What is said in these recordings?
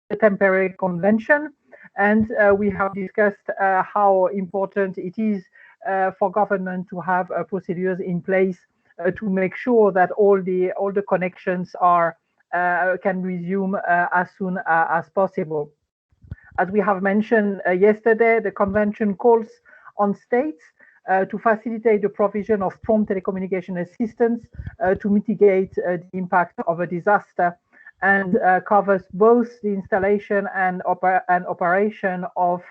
the temporary convention, and we have discussed how important it is for government to have procedures in place to make sure that all the connections are can resume as soon as possible. As we have mentioned yesterday, the convention calls on states to facilitate the provision of prompt telecommunication assistance to mitigate the impact of a disaster, and covers both the installation and operation of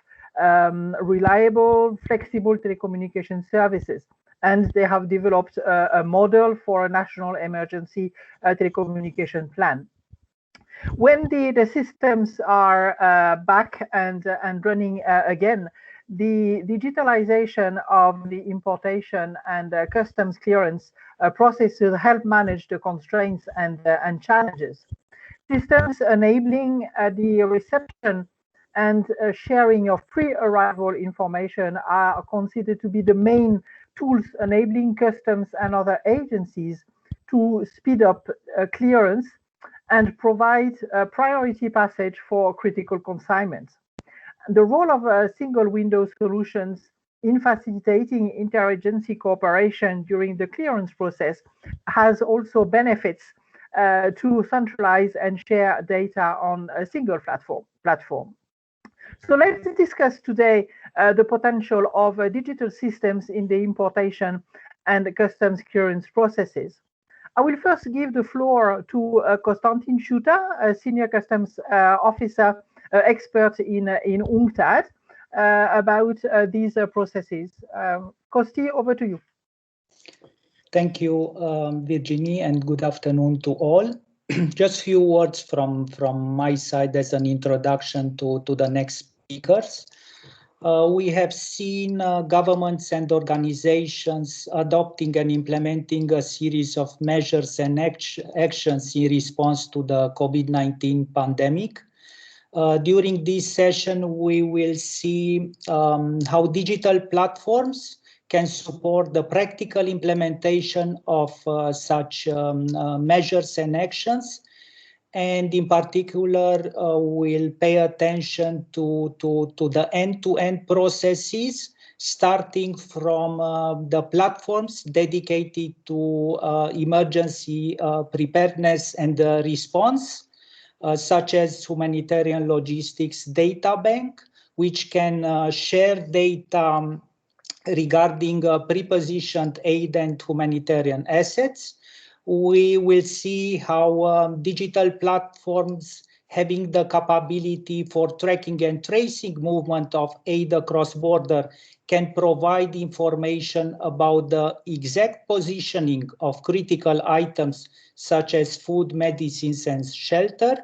reliable, flexible telecommunication services. And they have developed a model for a national emergency telecommunication plan. When the systems are back and running again, the digitalization of the importation and customs clearance processes help manage the constraints and challenges. Systems enabling the reception and sharing of pre-arrival information are considered to be the main tools enabling customs and other agencies to speed up clearance and provide priority passage for critical consignments. The role of single window solutions in facilitating interagency cooperation during the clearance process has also benefits to centralize and share data on a single platform. So let's discuss today the potential of digital systems in the importation and customs clearance processes. I will first give the floor to Konstantin Schuta, a senior customs officer expert in UNCTAD, about these processes. Kosti, over to you. Thank you, Virginie, and good afternoon to all. Just a few words from my side as an introduction to the next speakers. We have seen governments and organizations adopting and implementing a series of measures and actions in response to the COVID-19 pandemic. During this session, we will see how digital platforms can support the practical implementation of such measures and actions. And in particular, we'll pay attention to the end-to-end processes, starting from the platforms dedicated to emergency preparedness and response, such as Humanitarian Logistics Data Bank, which can share data regarding prepositioned aid and humanitarian assets. We will see how digital platforms having the capability for tracking and tracing movement of aid across border can provide information about the exact positioning of critical items such as food, medicines, and shelter.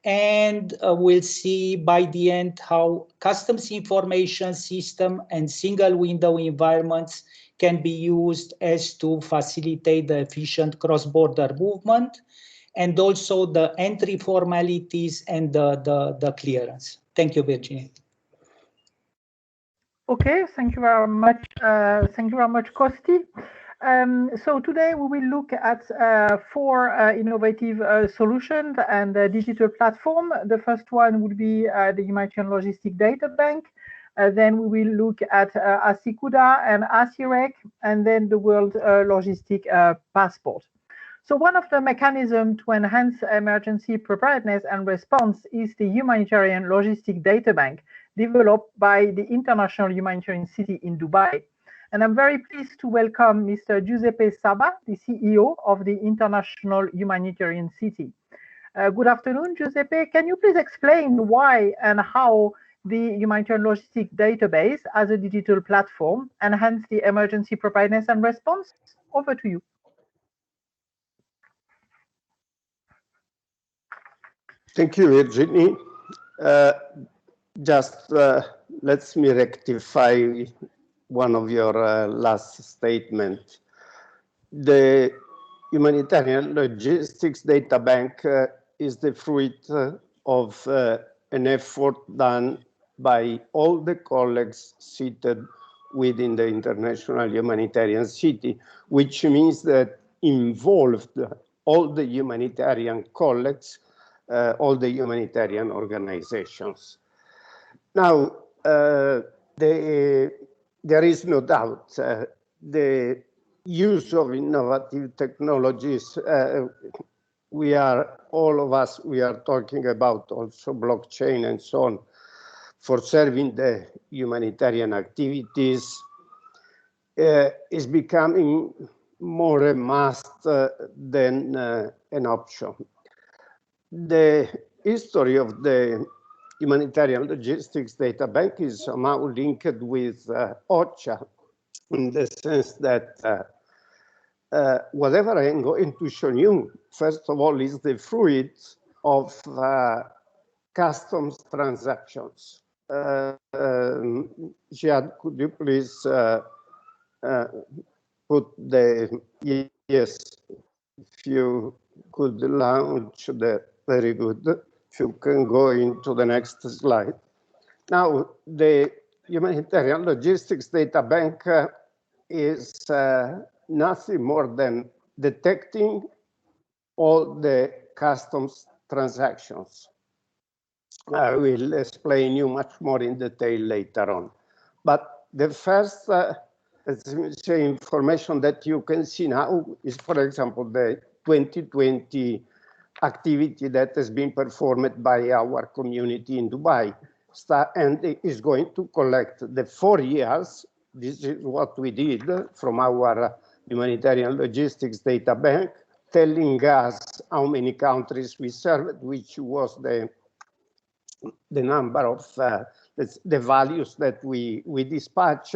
And we'll see by the end how customs information system and single window environments can be used as to facilitate the efficient cross-border movement, and also the entry formalities and the clearance. Thank you, Virginie. Okay, thank you very much. Thank you very much, Kosti. So today we will look at four innovative solutions and digital platform. The first one will be the Humanitarian Logistic Data Bank. Then we will look at ASICUDA and ASIREC, and then the World Logistic Passport. So one of the mechanisms to enhance emergency preparedness and response is the Humanitarian Logistic Data Bank, developed by the International Humanitarian City in Dubai. And I'm very pleased to welcome Mr. Giuseppe Saba, the CEO of the International Humanitarian City. Good afternoon, Giuseppe. Can you please explain why and how the Humanitarian Logistic Database as a digital platform enhance the emergency preparedness and response? Over to you. Thank you, Virginie. Let me rectify one of your last statement. The Humanitarian Logistics Data Bank is the fruit of an effort done by all the colleagues seated within the International Humanitarian City, which means that involved all the humanitarian colleagues all the humanitarian organizations. Now, there is no doubt the use of innovative technologies. We are, all of us, we are talking about also blockchain and so on for serving the humanitarian activities is becoming more a must than an option. The history of the Humanitarian Logistics Data Bank is somehow linked with OCHA in the sense that whatever I'm going to show you, first of all, is the fruit of customs transactions. Jad, could you please put the, yes, if you could launch the, very good. If you can go into the next slide. Now, the Humanitarian Logistics Data Bank is nothing more than detecting all the customs transactions. I will explain you much more in detail later on. But the first information that you can see now is, for example, the 2020 activity that has been performed by our community in Dubai, and it is going to collect the 4 years. This is what we did from our Humanitarian Logistics Data Bank, telling us how many countries we served, which was the number of the values that we dispatched,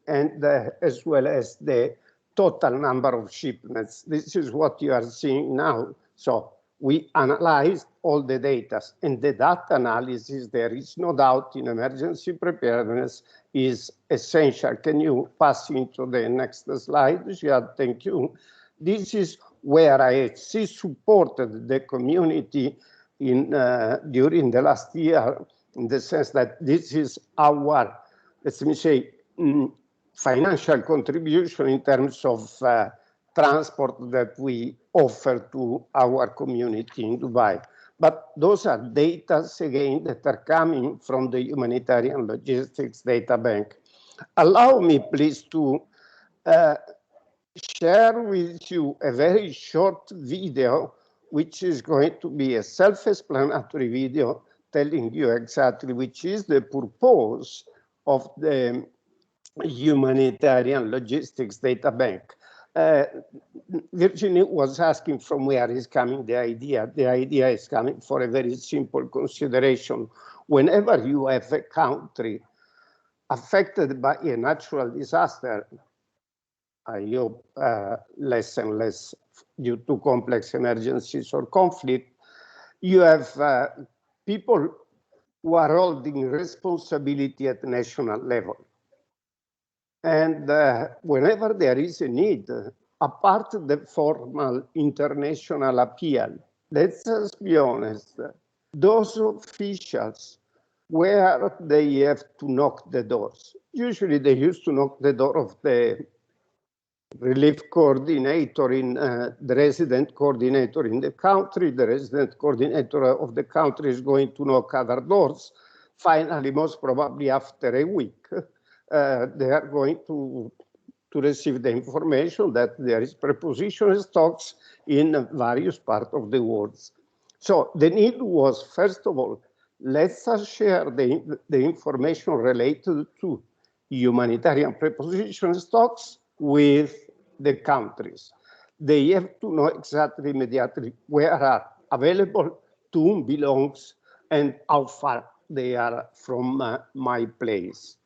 and as well as the total number of shipments. This is what you are seeing now. So we analyzed all the data, and the data analysis, there is no doubt, in emergency preparedness is essential. Can you pass into the next slide? Yeah, thank you. This is where IHC supported the community in during the last year, in the sense that this is our, let me say, financial contribution in terms of transport that we offer to our community in Dubai. But those are data, again, that are coming from the Humanitarian Logistics Data Bank. Allow me, please, to share with you a very short video, which is going to be a self-explanatory video telling you exactly which is the purpose of the Humanitarian Logistics Data Bank. Virginie was asking from where is coming the idea. The idea is coming for a very simple consideration. Whenever you have a country affected by a natural disaster, I hope less and less due to complex emergencies or conflict, you have people who are holding responsibility at national level. And whenever there is a need, apart the formal international appeal, let's just be honest, those officials, where they have to knock the doors. Usually they used to knock the door of the relief coordinator in the resident coordinator in the country. The resident coordinator of the country is going to knock other doors. Finally, most probably after a week, they are going to receive the information that there is preposition stocks in various parts of the world. So the need was, first of all, let's share the information related to humanitarian preposition stocks with the countries. They have to know exactly immediately where are available, to whom belongs, and how far they are from my place.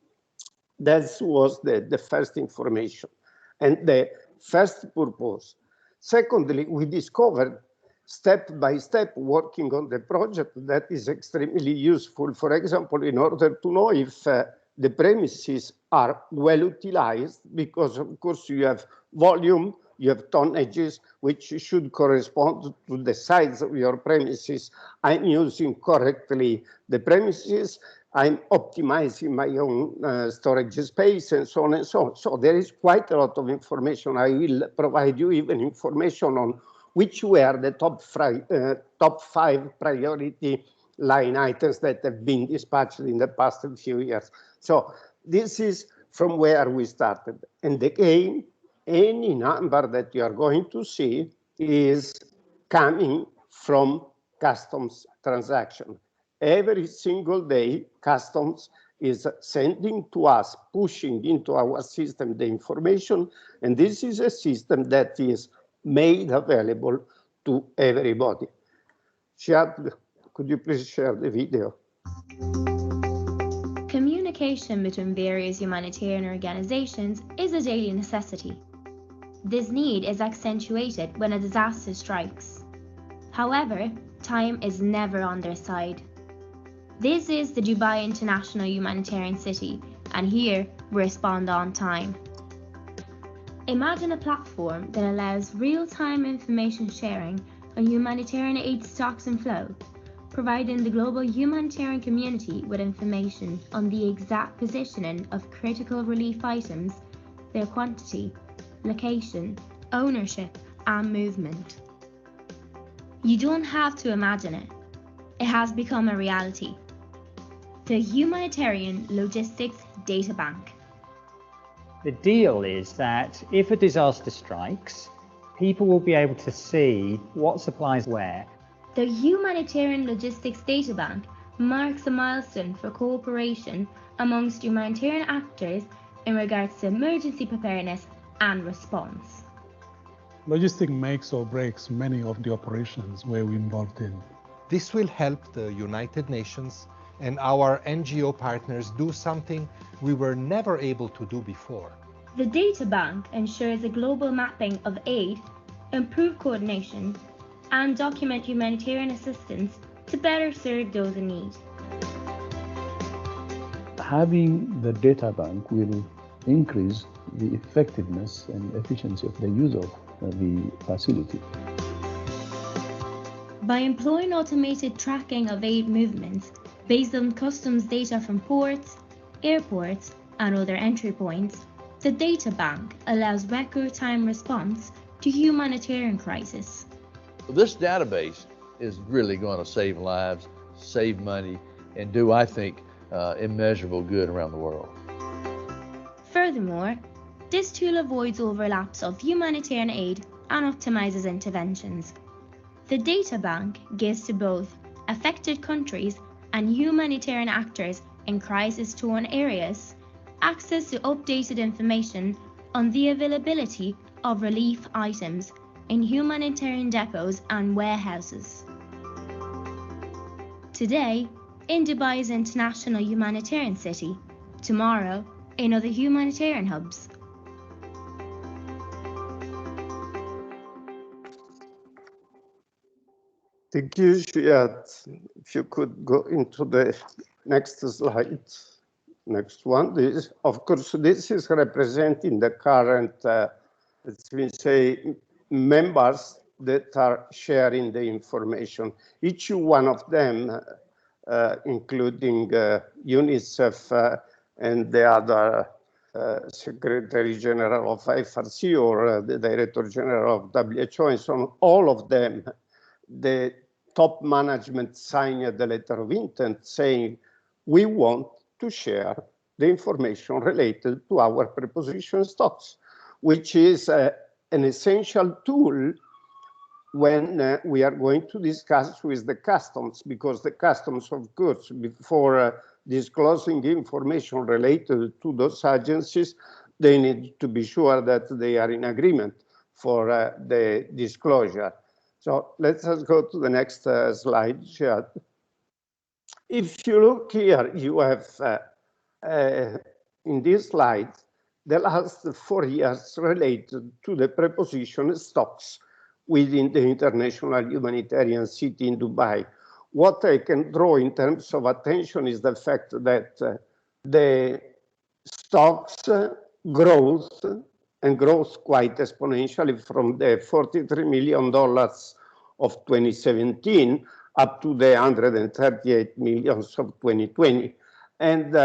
That was the first information and the first purpose. Secondly, we discovered step by step working on the project that is extremely useful. For example, in order to know if the premises are well utilized, because of course you have volume, you have tonnages, which should correspond to the size of your premises. I'm using correctly the premises, I'm optimizing my own storage space, and so on and so on. So there is quite a lot of information. I will provide you even information on which were the top 5 priority line items that have been dispatched in the past few years. So this is from where we started. And again, any number that you are going to see is coming from customs transaction. Every single day, customs is sending to us, pushing into our system the information, and this is a system that is made available to everybody. Shad, could you please share the video? Communication between various humanitarian organizations is a daily necessity. This need is accentuated when a disaster strikes. However, time is never on their side. This is the Dubai International Humanitarian City, and here we respond on time. Imagine a platform that allows real-time information sharing on humanitarian aid stocks and flow, providing the global humanitarian community with information on the exact positioning of critical relief items, their quantity, location, ownership, and movement. You don't have to imagine it. It has become a reality. The Humanitarian Logistics Data Bank. The deal is that if a disaster strikes, people will be able to see what supplies where. The Humanitarian Logistics Data Bank marks a milestone for cooperation amongst humanitarian actors in regards to emergency preparedness and response. Logistics makes or breaks many of the operations we're involved in. This will help the United Nations and our NGO partners do something we were never able to do before. The data bank ensures a global mapping of aid, improve coordination, and document humanitarian assistance to better serve those in need. Having the data bank will increase the effectiveness and efficiency of the use of the facility. By employing automated tracking of aid movements based on customs data from ports, airports, and other entry points, the data bank allows record-time response to humanitarian crisis. This database is really going to save lives, save money, and do, I think, immeasurable good around the world. Furthermore, this tool avoids overlaps of humanitarian aid and optimizes interventions. The data bank gives to both affected countries and humanitarian actors in crisis-torn areas access to updated information on the availability of relief items in humanitarian depots and warehouses. Today, in Dubai's International Humanitarian City, tomorrow in other humanitarian hubs. Thank you, Shiad. If you could go into the next slide. Next one. This, of course, this is representing the current, let's say, members that are sharing the information. Each one of them, including UNICEF and the other Secretary General of FRC or the Director General of WHO and so on, all of them, the top management signed the letter of intent saying, we want to share the information related to our preposition stocks, which is an essential tool when we are going to discuss with the customs, because the customs, of course, before disclosing information related to those agencies, they need to be sure that they are in agreement for the disclosure. So let's go to the next slide, Chad. If you look here, you have in this slide the last 4 years related to the preposition stocks within the International Humanitarian City in Dubai. What I can draw in terms of attention is the fact that the stocks growth and grows quite exponentially from the $43 million of 2017 up to the 138 million of 2020. And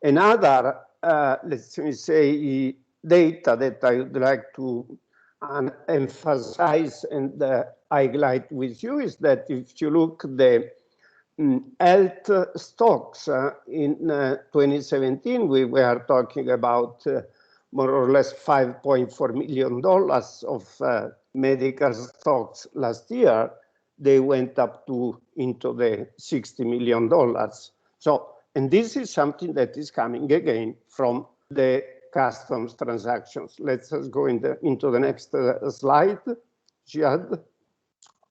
another, let's say, data that I would like to and emphasize and highlight with you is that if you look the health stocks in 2017, we were talking about more or less $5.4 million of medical stocks last year. They went up to into the $60 million. So, and this is something that is coming again from the customs transactions. Let's go into the next slide, Jihad.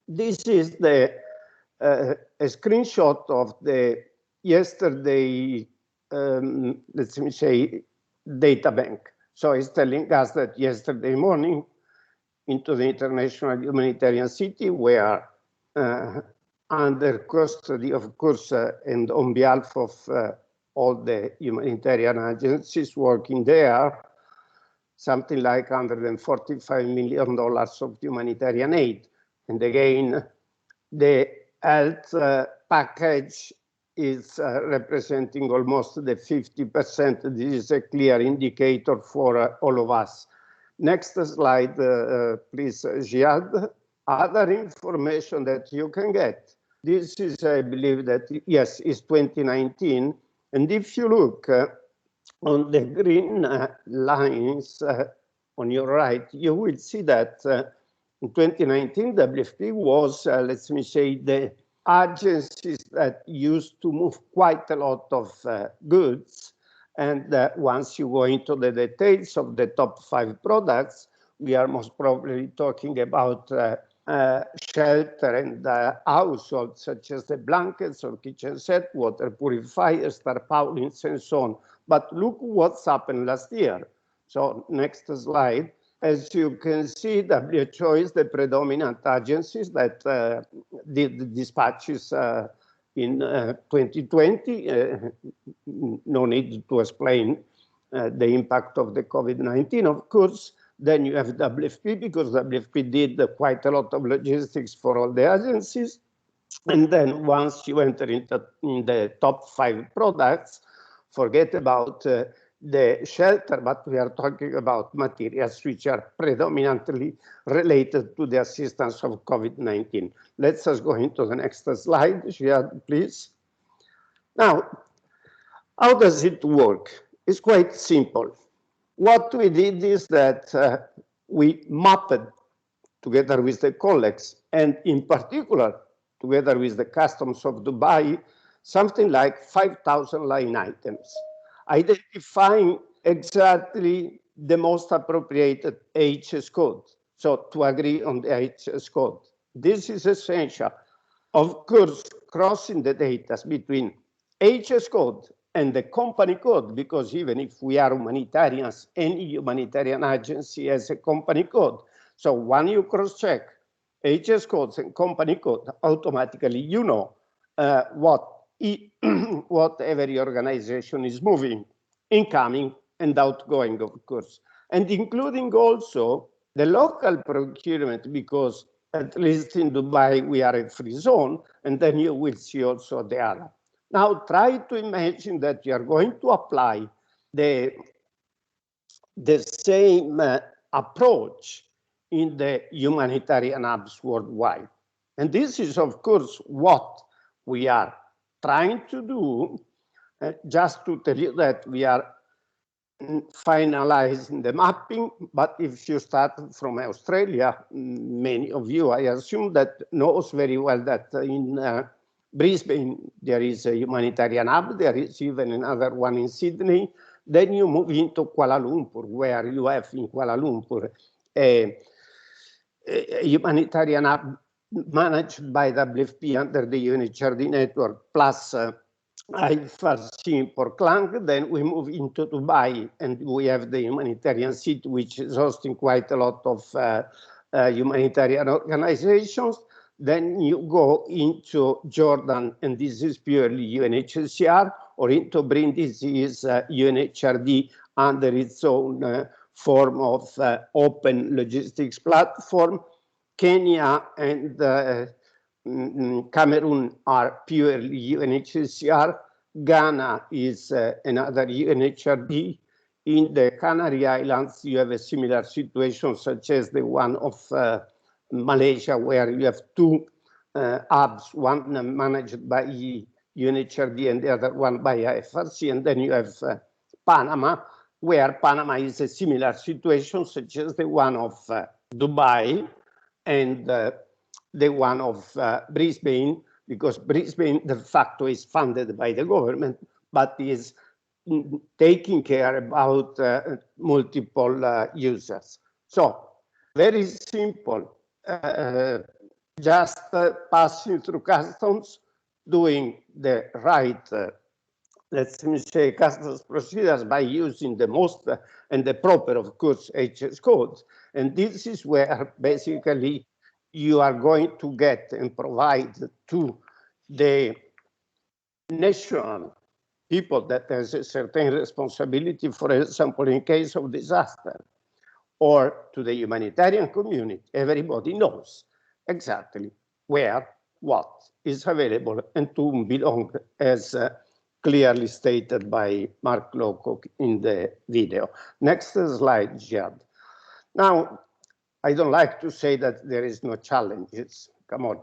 This is the a screenshot of the yesterday, let's me say, data bank. So it's telling us that yesterday morning into the International Humanitarian City, where under custody, of course, and on behalf of all the humanitarian agencies working there, something like $145 million of humanitarian aid. And again, the health package is representing almost the 50%. This is a clear indicator for all of us. Next slide, please, Jihad. Other information that you can get. This is, I believe that, yes, is 2019. And if you look on the green lines on your right, you will see that in 2019, WFP was, let me say, the agencies that used to move quite a lot of goods. And once you go into the details of the top 5 products, we are most probably talking about shelter and household, such as the blankets or kitchen set, water purifiers, tarpaulins, and so on. But look what's happened last year. So next slide. As you can see, WHO is the predominant agencies that did dispatches in 2020. No need to explain the impact of the COVID-19, of course. Then you have WFP, because WFP did quite a lot of logistics for all the agencies. And then once you enter into the top 5 products, forget about the shelter, but we are talking about materials which are predominantly related to the assistance of COVID-19. Let's just go into the next slide, Jihad, please. Now, how does it work? It's quite simple. What we did is that we mapped together with the colleagues, and in particular, together with the customs of Dubai, something like 5,000 line items, identifying exactly the most appropriate HS code. So to agree on the HS code. This is essential. Of course, crossing the data between HS code and the company code, because even if we are humanitarians, any humanitarian agency has a company code. So when you cross-check HS codes and company code, automatically you know what every organization is moving, incoming and outgoing, of course, and including also the local procurement, because at least in Dubai we are a free zone, and then you will see also the other. Now try to imagine that you are going to apply the same approach in the humanitarian hubs worldwide. And this is, of course, what we are trying to do. Just to tell you that we are finalizing the mapping, but if you start from Australia, many of you, I assume, that knows very well that in Brisbane, there is a humanitarian hub. There is even another one in Sydney. Then you move into Kuala Lumpur, where you have in Kuala Lumpur a humanitarian hub managed by WFP under the UNHRD network, plus IFRC for Klang. Then we move into Dubai, and we have the humanitarian city, which is hosting quite a lot of humanitarian organizations. Then you go into Jordan, and this is purely UNHCR, or into Brindisi is UNHRD under its own form of open logistics platform. Kenya and Cameroon are purely UNHCR. Ghana is another UNHRD. in the Canary Islands, you have a similar situation, such as the one of Malaysia, where you have two hubs, one managed by UNHRD and the other one by IFRC, and then you have Panama, where Panama is a similar situation, such as the one of Dubai and the one of Brisbane, because Brisbane de facto is funded by the government, but is taking care about multiple users. So very simple, just passing through customs, doing the right, let's say, customs procedures by using the most and the proper, of course, HS codes. And this is where basically you are going to get and provide to the national people that has a certain responsibility, for example, in case of disaster, or to the humanitarian community. Everybody knows exactly where, what is available and to whom belong, as clearly stated by Mark Lowcock in the video. Next slide, Jad. Now, I don't like to say that there is no challenges. Come on.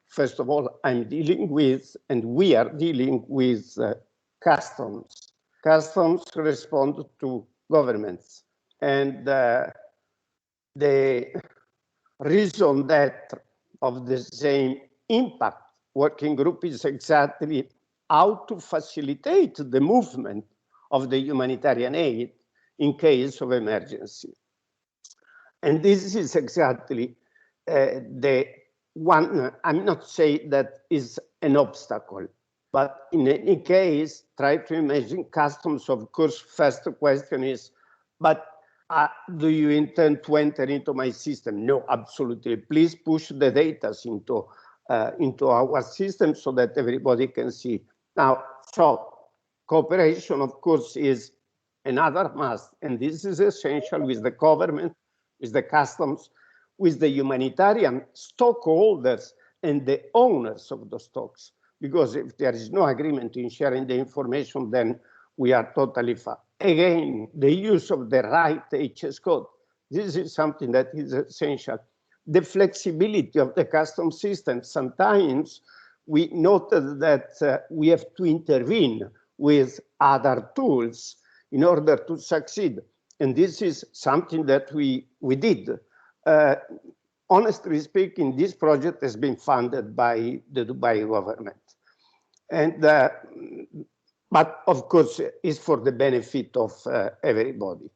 First of all, I'm dealing with, and we are dealing with customs. Customs respond to governments. And the reason that of the same impact working group is exactly how to facilitate the movement of the humanitarian aid in case of emergency. And this is exactly the one, I'm not saying that is an obstacle, but in any case, try to imagine customs. Of course, first question is, but do you intend to enter into my system? No, absolutely. Please push the data into our system so that everybody can see. Now, so cooperation, of course, is another must, and this is essential with the government, with the customs, with the humanitarian stockholders and the owners of the stocks. Because if there is no agreement in sharing the information, then we are totally fucked. Again, the use of the right HS code. This is something that is essential. The flexibility of the customs system. Sometimes we noted that we have to intervene with other tools in order to succeed. And this is something that we did. Honestly speaking, this project has been funded by the Dubai government. And, but of course, it's for the benefit of everybody.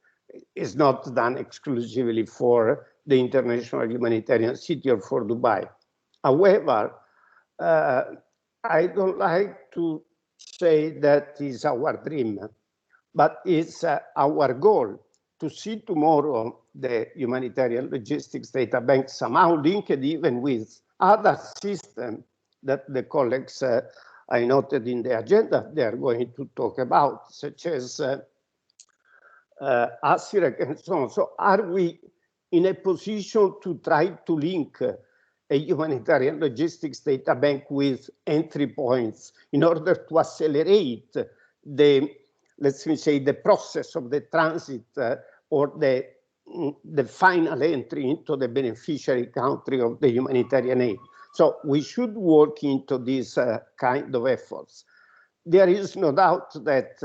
It's not done exclusively for the International Humanitarian City or for Dubai. However, I don't like to say that is our dream, but it's our goal to see tomorrow the humanitarian logistics data bank somehow linked even with other systems that the colleagues I noted in the agenda they are going to talk about, such as ASIREC and so on. So are we in a position to try to link a humanitarian logistics data bank with entry points in order to accelerate the, let's say, the process of the transit or the final entry into the beneficiary country of the humanitarian aid? So we should work into these kind of efforts. There is no doubt that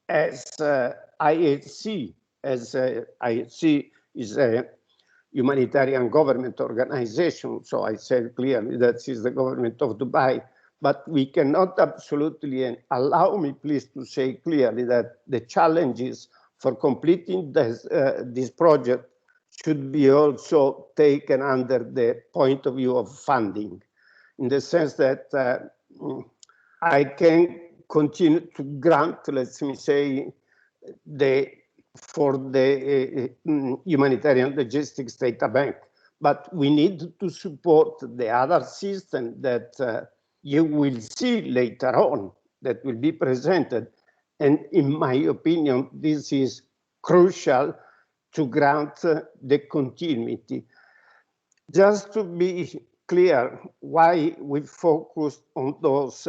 as IHC, IHC is a humanitarian government organization, so I said clearly that is the government of Dubai, but we cannot absolutely, and allow me please to say clearly that the challenges for completing this project should be also taken under the point of view of funding, in the sense that I can continue to grant, let me say, for the humanitarian logistics data bank, but we need to support the other system that you will see later on that will be presented. And in my opinion, this is crucial to grant the continuity. Just to be clear, why we focused on those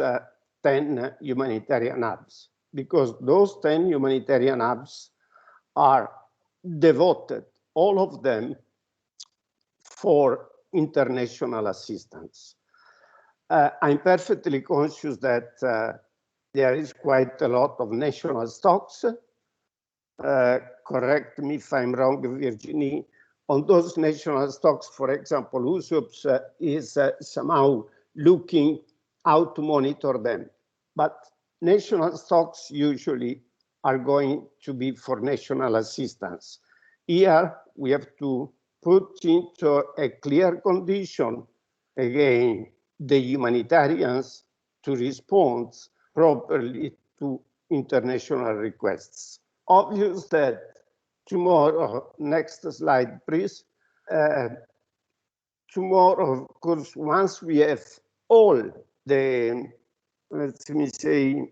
10 humanitarian hubs. because those 10 humanitarian hubs are devoted, all of them, for international assistance. I'm perfectly conscious that there is quite a lot of national stocks. Correct me if I'm wrong, Virginie. On those national stocks, for example, USUPS is somehow looking how to monitor them. But national stocks usually are going to be for national assistance. Here, we have to put into a clear condition, again, the humanitarians to respond properly to international requests. Obvious that tomorrow, next slide, please. Tomorrow, of course, once we have all the, let me say,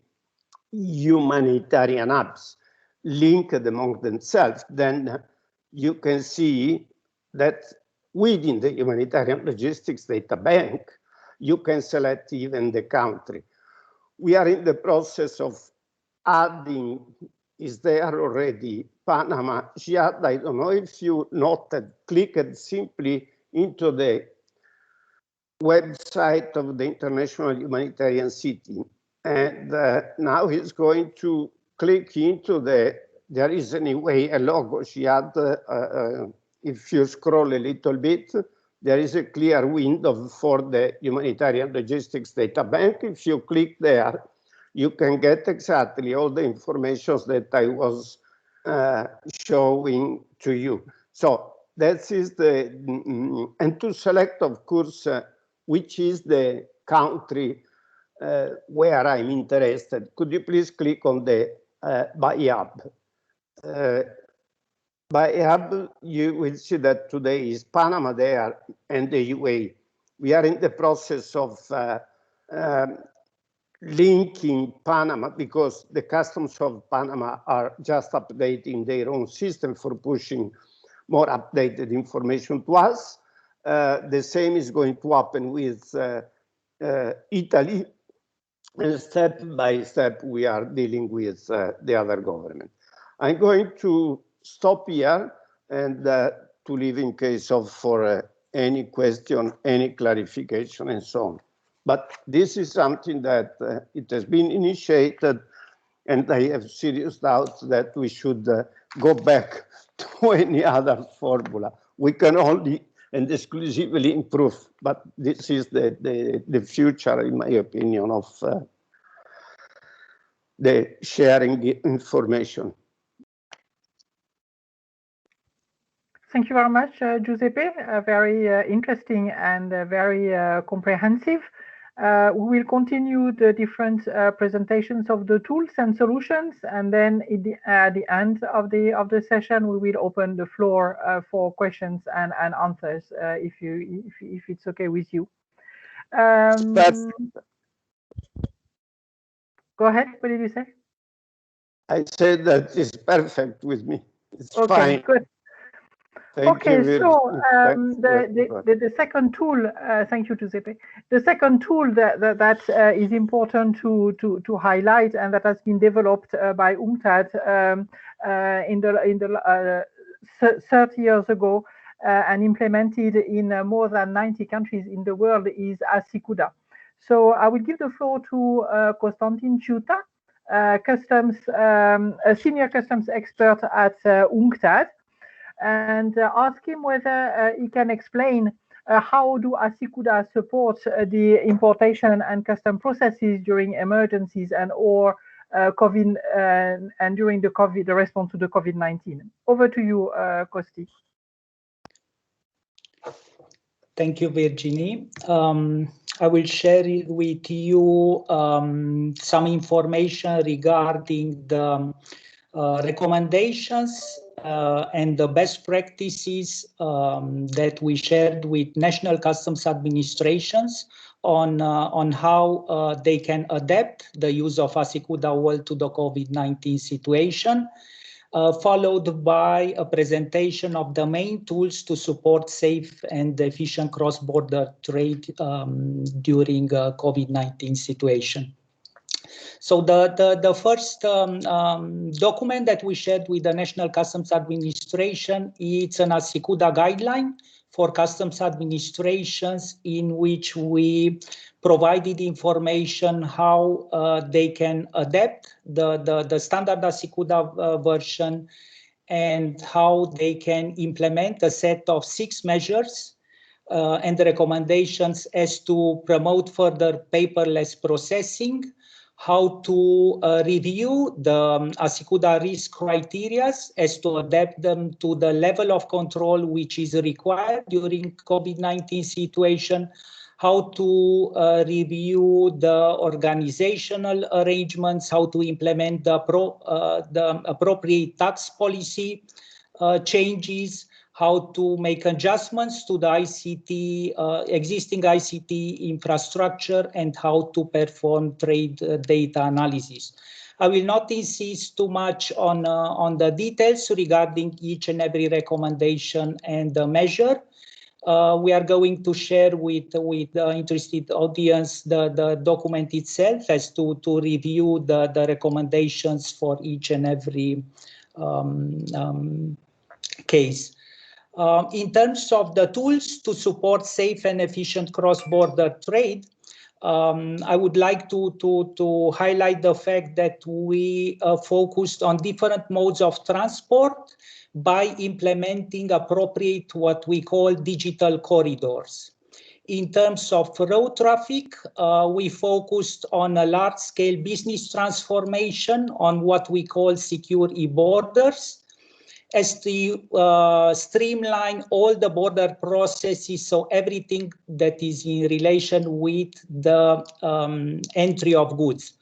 humanitarian hubs linked among themselves, then you can see that within the humanitarian logistics data bank, you can select even the country. We are in the process of adding, is there already, Panama, Jihad. I don't know if you noted, clicked simply into the website of the International Humanitarian City. And now he's going to click into there is anyway a logo. Jihad, if you scroll a little bit, there is a clear window for the humanitarian logistics data bank. If you click there, you can get exactly all the information that I was showing to you. So that is and to select, of course, which is the country where I'm interested. Could you please click on the by hub? By hub, you will see that today is Panama there and the UAE. We are in the process of linking Panama because the customs of Panama are just updating their own system for pushing more updated information to us. The same is going to happen with Italy, and step by step we are dealing with the other government. I'm going to stop here and to leave in case of for any question, any clarification, and so on. But this is something that it has been initiated, and I have serious doubts that we should go back to any other formula. We can only and exclusively improve, but this is the future, in my opinion, of the sharing the information. Thank you very much, Giuseppe. Very interesting and very comprehensive. We will continue the different presentations of the tools and solutions, and then at the end of the session, we will open the floor for questions and answers, if it's okay with you. Go ahead. What did you say? I said that it's perfect with me. It's okay, fine. Good. Thank okay, you, so the second tool, thank you, Giuseppe. The second tool that is important to highlight and that has been developed by UNCTAD in the 30 years ago and implemented in more than 90 countries in the world is Asikuda. So I will give the floor to Constantin Ciuta, a senior customs expert at UNCTAD, and ask him whether he can explain how do Asikuda support the importation and custom processes during emergencies and or COVID and during the response to the COVID-19. Over to you, Kosti. Thank you, Virginie. I will share with you some information regarding the recommendations and the best practices that we shared with national customs administrations on how they can adapt the use of Asikuda well to the COVID-19 situation, followed by a presentation of the main tools to support safe and efficient cross-border trade during COVID-19 situation. So the first document that we shared with the National Customs Administration, it's an ASICUDA guideline for customs administrations, in which we provided information how they can adapt the standard ASICUDA version, and how they can implement a set of 6 measures and recommendations as to promote further paperless processing, how to review the ASICUDA risk criteria as to adapt them to the level of control which is required during COVID-19 situation, how to review the organizational arrangements, how to implement the appropriate tax policy changes, how to make adjustments to the ICT, existing ICT infrastructure, and how to perform trade data analysis. I will not insist too much on the details regarding each and every recommendation and measure. We are going to share with the interested audience the document itself, as to review the recommendations for each and every case. In terms of the tools to support safe and efficient cross-border trade, I would like to highlight the fact that we focused on different modes of transport by implementing appropriate what we call digital corridors. In terms of road traffic, we focused on a large-scale business transformation on what we call secure e-borders, as to streamline all the border processes, so everything that is in relation with the entry of goods.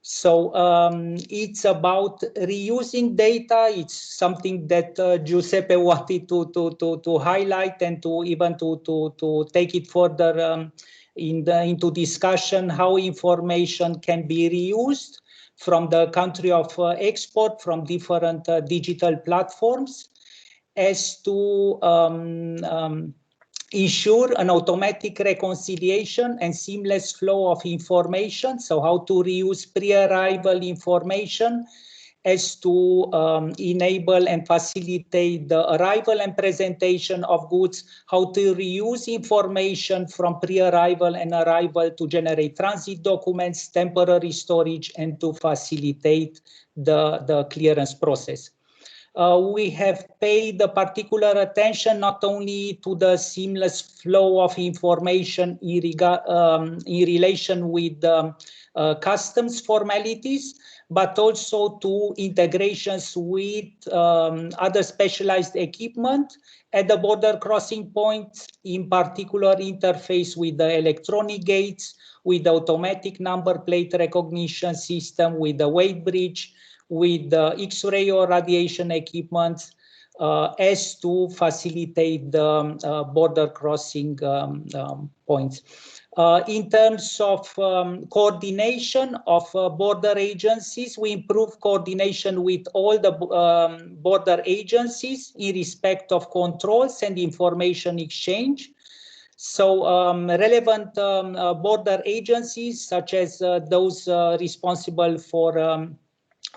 So it's about reusing data. It's something that Giuseppe wanted to highlight, and to even to take it further into discussion, how information can be reused from the country of export, from different digital platforms, as to ensure an automatic reconciliation and seamless flow of information. So how to reuse pre-arrival information, as to enable and facilitate the arrival and presentation of goods, how to reuse information from pre-arrival and arrival to generate transit documents, temporary storage, and to facilitate the clearance process. We have paid particular attention not only to the seamless flow of information in relation with customs formalities, but also to integrations with other specialized equipment at the border crossing points, in particular interface with the electronic gates, with the automatic number plate recognition system, with the weight bridge, with the X-ray or radiation equipment, as to facilitate the border crossing points. In terms of coordination of border agencies, we improve coordination with all the border agencies in respect of controls and information exchange. So relevant border agencies, such as those responsible for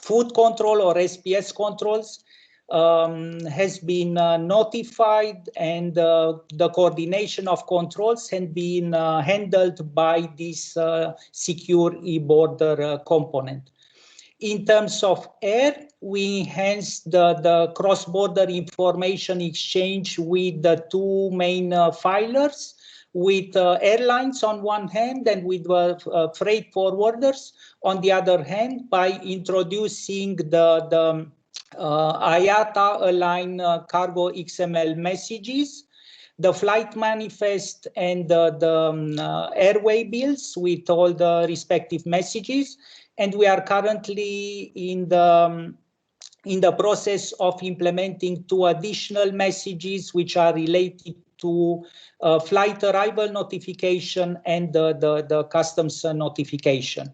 food control or SPS controls, has been notified, and the coordination of controls has been handled by this secure e-border component. In terms of air, we enhanced the cross-border information exchange with the 2 main filers, with airlines on one hand and with freight forwarders on the other hand, by introducing the IATA aligned cargo XML messages, the flight manifest, and the airway bills with all the respective messages. And we are currently in the process of implementing 2 additional messages, which are related to flight arrival notification and the customs notification.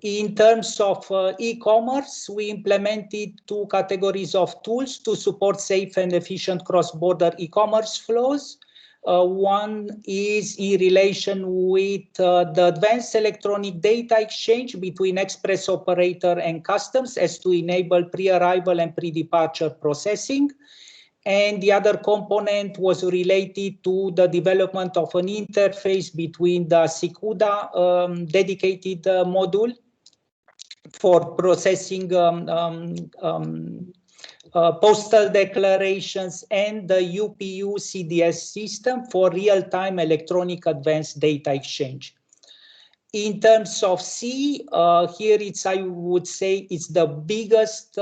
In terms of e-commerce, we implemented 2 categories of tools to support safe and efficient cross-border e-commerce flows. One is in relation with the advanced electronic data exchange between express operator and customs as to enable pre-arrival and pre-departure processing. And the other component was related to the development of an interface between the SICUDA dedicated module for processing postal declarations and the UPU CDS system for real-time electronic advanced data exchange. In terms of C, here it's, I would say, it's the biggest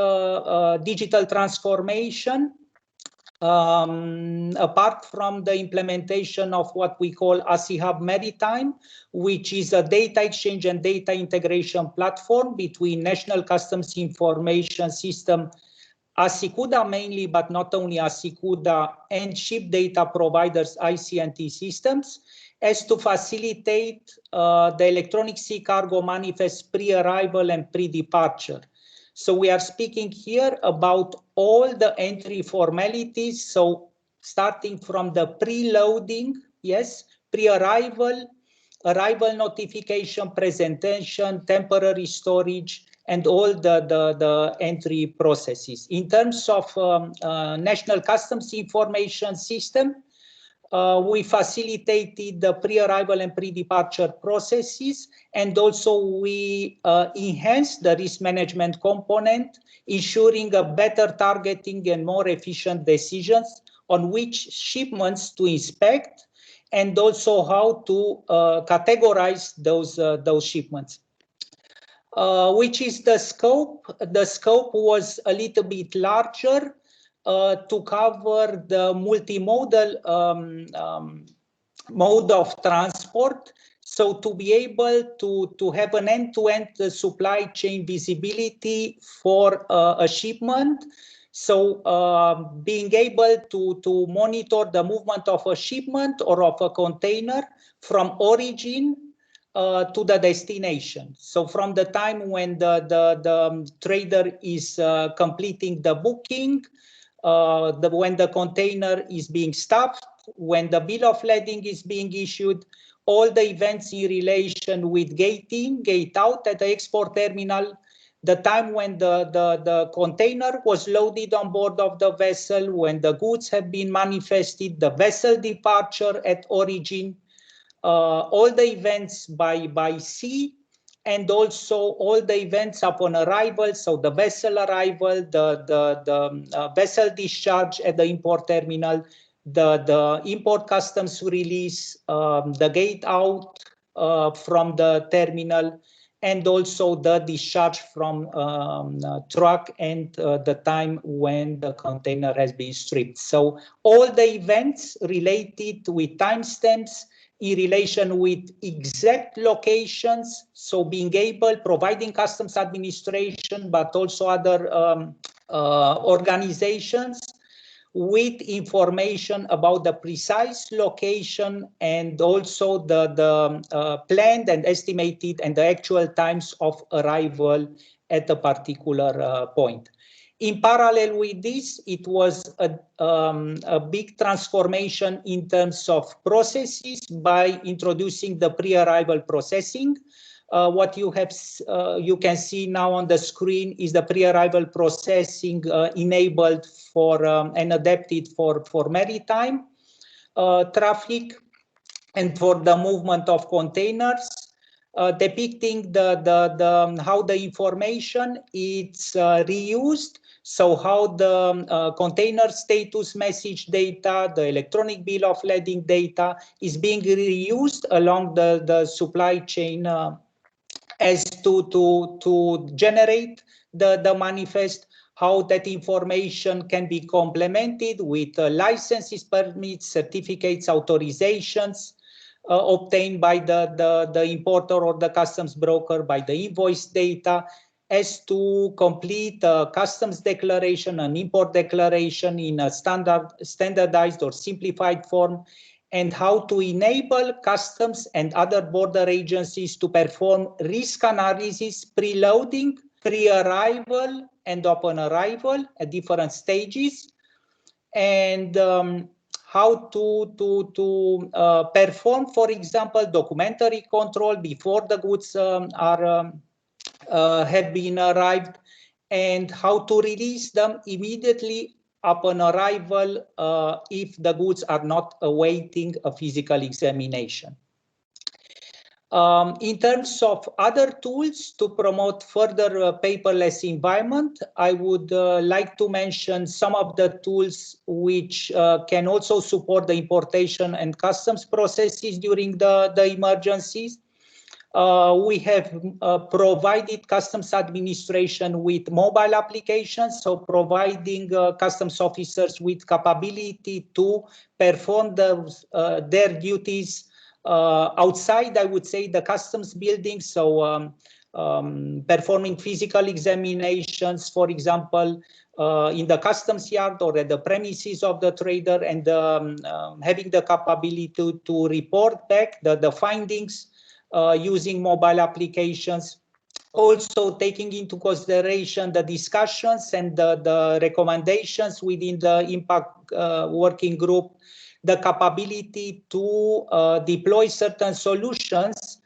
digital transformation apart from the implementation of what we call ASI Hub Maritime, which is a data exchange and data integration platform between National Customs Information System, ASICUDA mainly, but not only ASICUDA, and ship data providers, IC&T systems, as to facilitate the electronic sea cargo manifest pre-arrival and pre-departure. So we are speaking here about all the entry formalities. So starting from the pre-loading, yes, pre-arrival, arrival notification, presentation, temporary storage, and all the entry processes. In terms of National Customs Information System, we facilitated the pre-arrival and pre-departure processes, and also we enhanced the risk management component, ensuring a better targeting and more efficient decisions on which shipments to inspect, and also how to categorize those shipments. Which is the scope? The scope was a little bit larger to cover the multimodal mode of transport. So to be able to have an end-to-end supply chain visibility for a shipment. So being able to monitor the movement of a shipment or of a container from origin to the destination. So from the time when the trader is completing the booking, when the container is being stuffed, when the bill of lading is being issued, all the events in relation with gate in, gate out at the export terminal, the time when the container was loaded on board of the vessel, when the goods have been manifested, the vessel departure at origin, all the events by sea, and also all the events upon arrival, so the vessel arrival, the vessel discharge at the import terminal, the import customs release, the gate out from the terminal, and also the discharge from truck and the time when the container has been stripped. So all the events related with timestamps in relation with exact locations, so being able, providing customs administration, but also other organizations with information about the precise location and also the planned and estimated and the actual times of arrival at a particular point. In parallel with this, it was a big transformation in terms of processes by introducing the pre-arrival processing. What you can see now on the screen is the pre-arrival processing enabled for and adapted for maritime traffic and for the movement of containers, depicting how the information is reused. So how the container status message data, the electronic bill of lading data is being reused along the supply chain as to generate the manifest, how that information can be complemented with licenses, permits, certificates, authorizations obtained by the importer or the customs broker, by the invoice data, as to complete a customs declaration, an import declaration in a standardized or simplified form, and how to enable customs and other border agencies to perform risk analysis pre-loading, pre-arrival, and upon arrival at different stages, and how to perform, for example, documentary control before the goods have been arrived, and how to release them immediately upon arrival if the goods are not awaiting a physical examination. In terms of other tools to promote further paperless environment, I would like to mention some of the tools which can also support the importation and customs processes during the emergencies. We have provided customs administration with mobile applications, so providing customs officers with capability to perform their duties outside, I would say, the customs building. So performing physical examinations, for example, in the customs yard or at the premises of the trader, and having the capability to report back the findings using mobile applications. Also taking into consideration the discussions and the recommendations within the impact working group, the capability to deploy certain solutions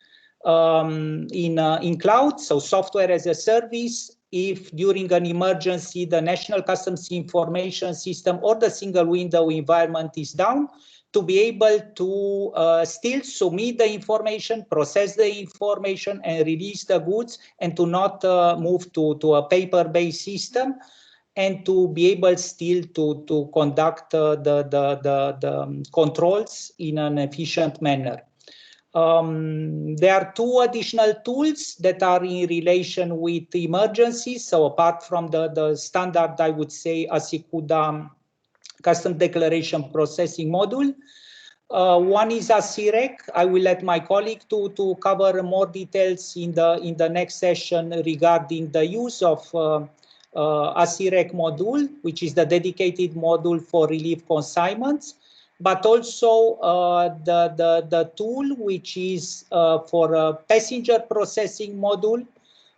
in cloud, so software as a service, if during an emergency the National Customs Information System or the single window environment is down, to be able to still submit the information, process the information, and release the goods, and to not move to a paper-based system, and to be able still to conduct the controls in an efficient manner. There are two additional tools that are in relation with emergencies. So apart from the standard, I would say, ASICUDA Custom Declaration Processing Module. One is ASIREC. I will let my colleague to cover more details in the next session regarding the use of ASIREC module, which is the dedicated module for relief consignments, but also the tool which is for a passenger processing module,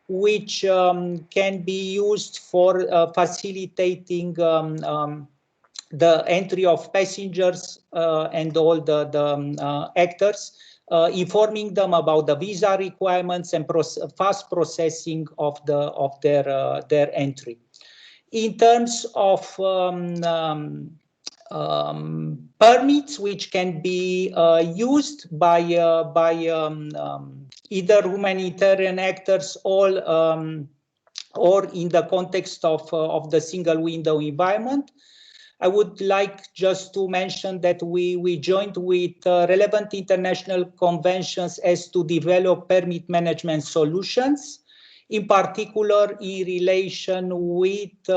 which can be used for facilitating the entry of passengers and all the actors, informing them about the visa requirements and fast processing of their entry. In terms of permits, which can be used by either humanitarian actors or in the context of the single window environment. I would like just to mention that we joined with relevant international conventions as to develop permit management solutions, in particular in relation with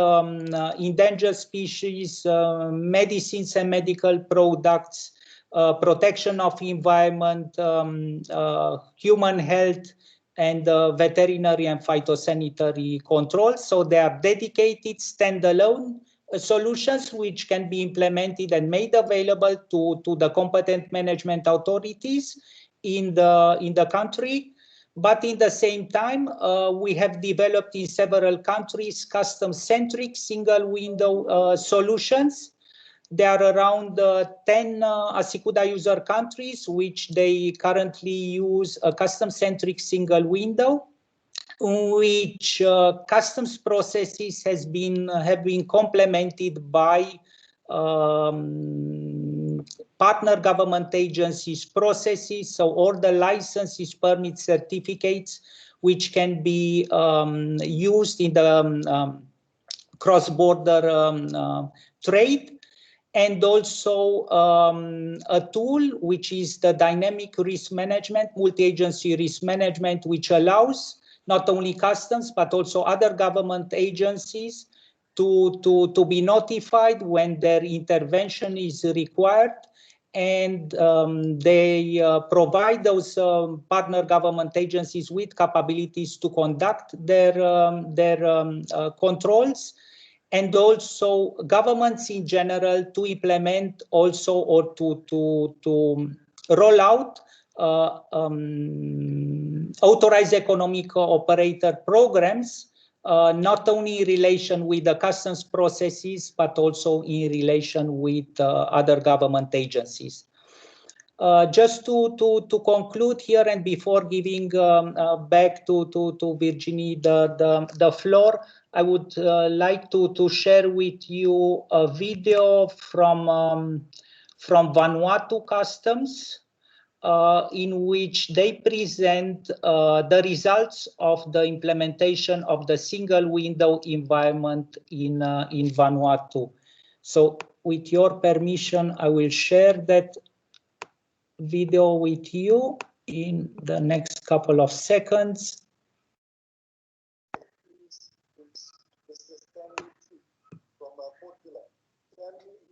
endangered species, medicines and medical products, protection of environment, human health, and veterinary and phytosanitary controls. So they are dedicated standalone solutions which can be implemented and made available to the competent management authorities in the country. But in the same time, we have developed in several countries custom-centric single window solutions. There are around 10 ASICUDA user countries which they currently use a custom-centric single window, which customs processes have been complemented by partner government agencies processes, so all the licenses, permit certificates, which can be used in the cross-border trade, and also a tool which is the dynamic risk management, multi-agency risk management, which allows not only customs but also other government agencies to be notified when their intervention is required, and they provide those partner government agencies with capabilities to conduct their controls, and also governments in general to implement also or to roll out authorized economic operator programs not only in relation with the customs processes, but also in relation with other government agencies. Just to conclude here, and before giving back to Virginie the floor, I would like to share with you a video from Vanuatu Customs, in which they present the results of the implementation of the single window environment in Vanuatu. So with your permission, I will share that video with you in the next couple of seconds.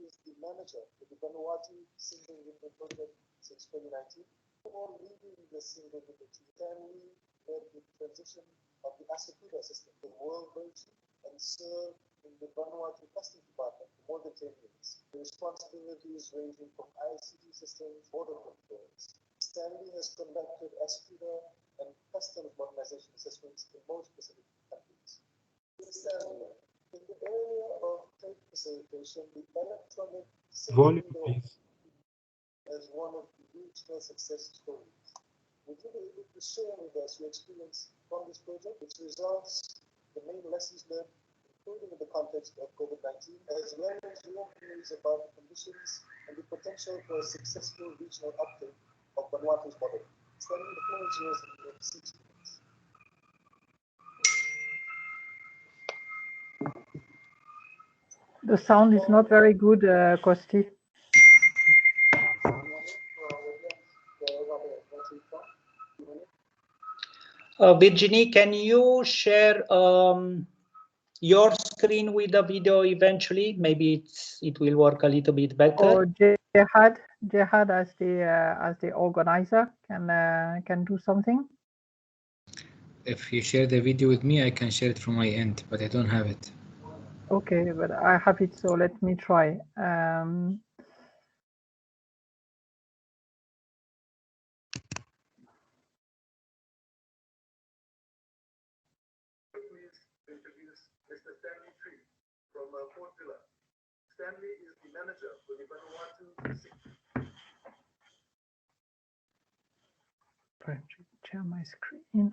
Is the manager of the Vanuatu single window project since 2019. Before leading the single window, Stanley led the transition of the Asakura system, the world version, and served in the Vanuatu Customs Department for more than 10 years. The responsibilities ranging from ICT systems, border controls. Stanley has conducted Asakura and customs modernization assessments in most Pacific countries. Stanley, in the area of trade facilitation, the electronic single window as one of the regional success stories. Would you be able to share with us your experience from this project, its results, the main lessons learned, including in the context of COVID-19, as well as your views about the conditions and the potential for a successful regional uptake of Vanuatu's model? Stanley, the floor is yours in the 6 minutes. The sound is not very good, Kosti. Virginie, can you share your screen with the video eventually? Maybe it will work a little bit better. Or Jihad as the organizer can do something. If you share the video with me, I can share it from my end, but I don't have it. Okay, but I have it, so let me try. Stanley is the manager for the Vanuatu. Try to share my screen.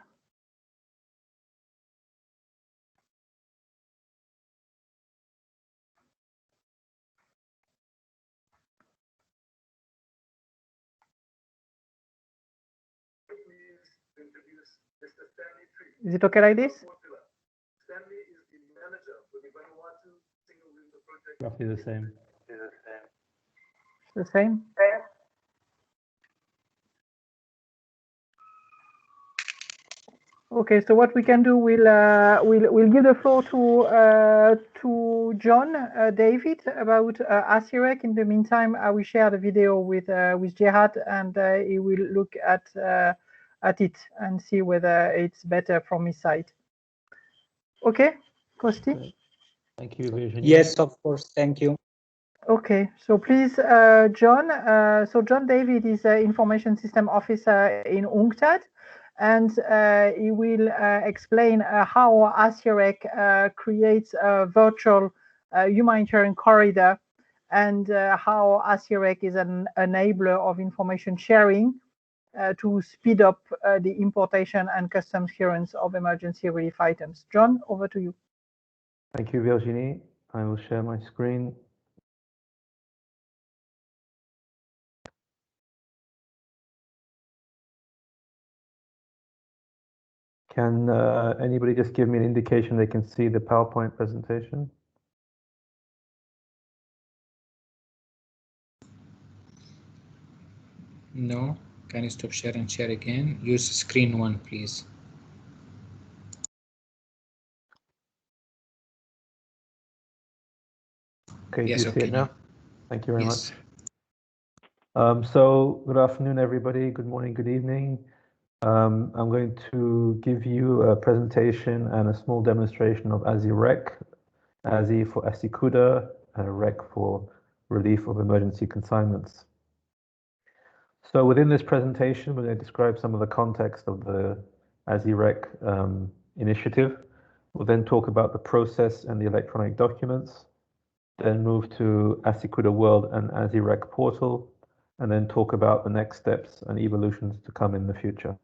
Is it okay like this? Stanley is the manager for the Vanuatu single window project. Roughly the same. The same. Okay, so what we can do, we'll give the floor to John David about ASIREC. In the meantime, I will share the video with Jihad, and he will look at it and see whether it's better from his side. Okay, Kosti? Thank you, Virginie. Yes, of course. Thank you. Okay, so please, John. So John David is Information System Officer in UNCTAD, and he will explain how ASIREC creates a virtual humanitarian corridor, and how ASIREC is an enabler of information sharing to speed up the importation and customs clearance of emergency relief items. John, over to you. Thank you, Virginie. I will share my screen. Can anybody just give me an indication they can see the PowerPoint presentation? No. Can you stop share and share again? Use screen one, please. Okay, yes, do you see it now? Thank you very Yes. much. So good afternoon, everybody. Good morning, good evening. I'm going to give you a presentation and a small demonstration of ASIREC, ASI for Asikuda, and REC for Relief of Emergency Consignments. So within this presentation, we're going to describe some of the context of the ASIREC initiative, We'll then talk about the process and the electronic documents, then move to Asikuda World and ASIREC portal, and then talk about the next steps and evolutions to come in the future.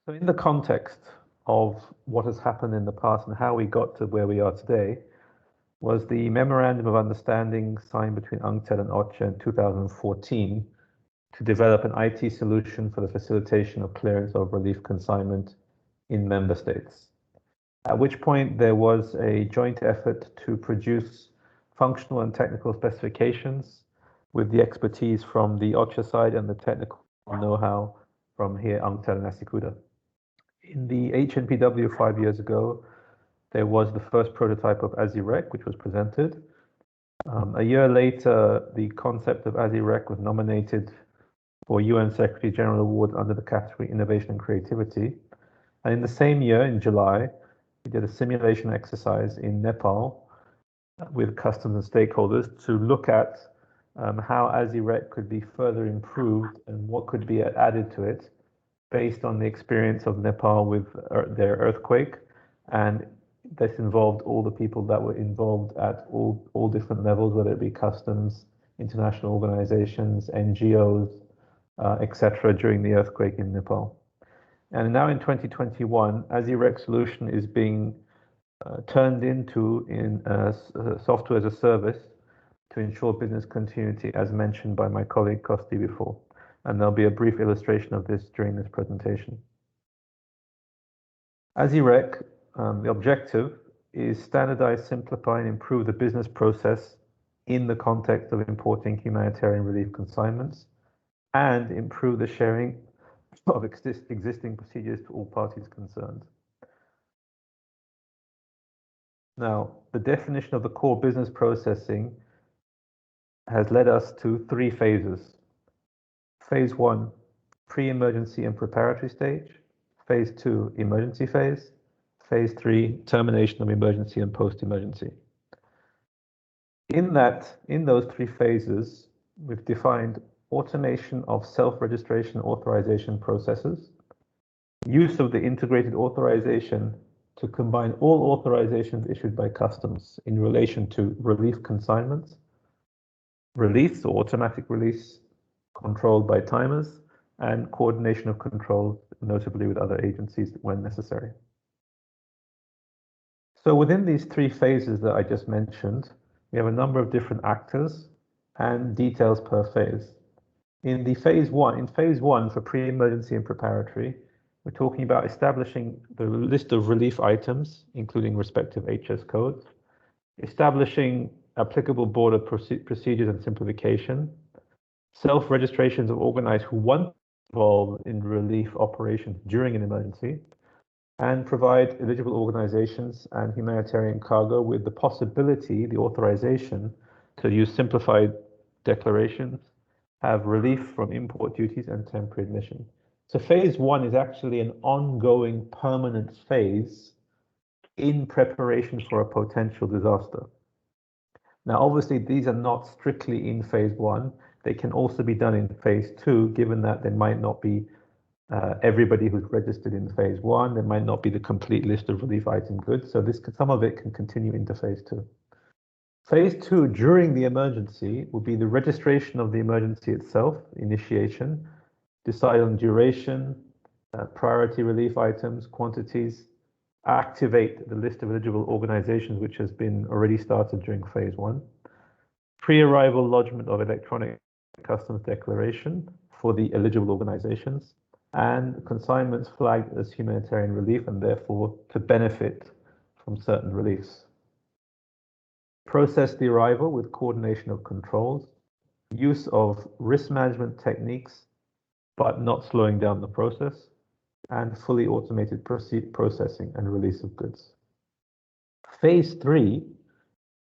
So in the context of what has happened in the past and how we got to where we are today, was the Memorandum of Understanding signed between UNCTAD and OCHA in 2014 to develop an IT solution for the facilitation of clearance of relief consignment in member states. At which point there was a joint effort to produce functional and technical specifications with the expertise from the OCHA side and the technical know-how from here, UNCTAD and Asikuda. In the HNPW 5 years ago, there was the first prototype of ASIREC, which was presented. A year later, the concept of ASIREC was nominated for UN Secretary General Award under the category Innovation and Creativity. And in the same year, in July, we did a simulation exercise in Nepal with customs and stakeholders to look at how ASIREC could be further improved and what could be added to it based on the experience of Nepal with their earthquake. And this involved all the people that were involved at all different levels, whether it be customs, international organizations, NGOs, etc., during the earthquake in Nepal. And now in 2021, ASIREC solution is being turned into software as a service to ensure business continuity, as mentioned by my colleague Kosti before. And there'll be a brief illustration of this during this presentation. ASIREC, the objective is standardize, simplify, and improve the business process in the context of importing humanitarian relief consignments and improve the sharing of existing procedures to all parties concerned. Now, the definition of the core business processing has led us to 3 phases. Phase 1, pre-emergency and preparatory stage. Phase 2, emergency phase. Phase 3, termination of emergency and post-emergency. In those 3 phases, we've defined automation of self-registration authorization processes, use of the integrated authorization to combine all authorizations issued by customs in relation to relief consignments, release or automatic release controlled by timers, and coordination of control, notably with other agencies when necessary. So within these 3 phases that I just mentioned, we have a number of different actors and details per phase. In phase one for pre-emergency and preparatory, we're talking about establishing the list of relief items, including respective HS codes, establishing applicable border procedures and simplification, self-registrations of organizers who want to be involved in relief operations during an emergency, and provide eligible organizations and humanitarian cargo with the possibility, the authorization, to use simplified declarations, have relief from import duties and temporary admission. So phase 1 is actually an ongoing permanent phase in preparation for a potential disaster. Now, obviously, these are not strictly in phase 1. They can also be done in phase 2, given that there might not be everybody who's registered in phase 1. There might not be the complete list of relief item goods. So some of it can continue into phase 2. Phase 2, during the emergency, will be the registration of the emergency itself, initiation, decide on duration, priority relief items, quantities, activate the list of eligible organizations, which has been already started during phase 1, pre-arrival lodgement of electronic customs declaration for the eligible organizations, and consignments flagged as humanitarian relief and therefore to benefit from certain reliefs. Process the arrival with coordination of controls, use of risk management techniques, but not slowing down the process, and fully automated processing and release of goods. Phase 3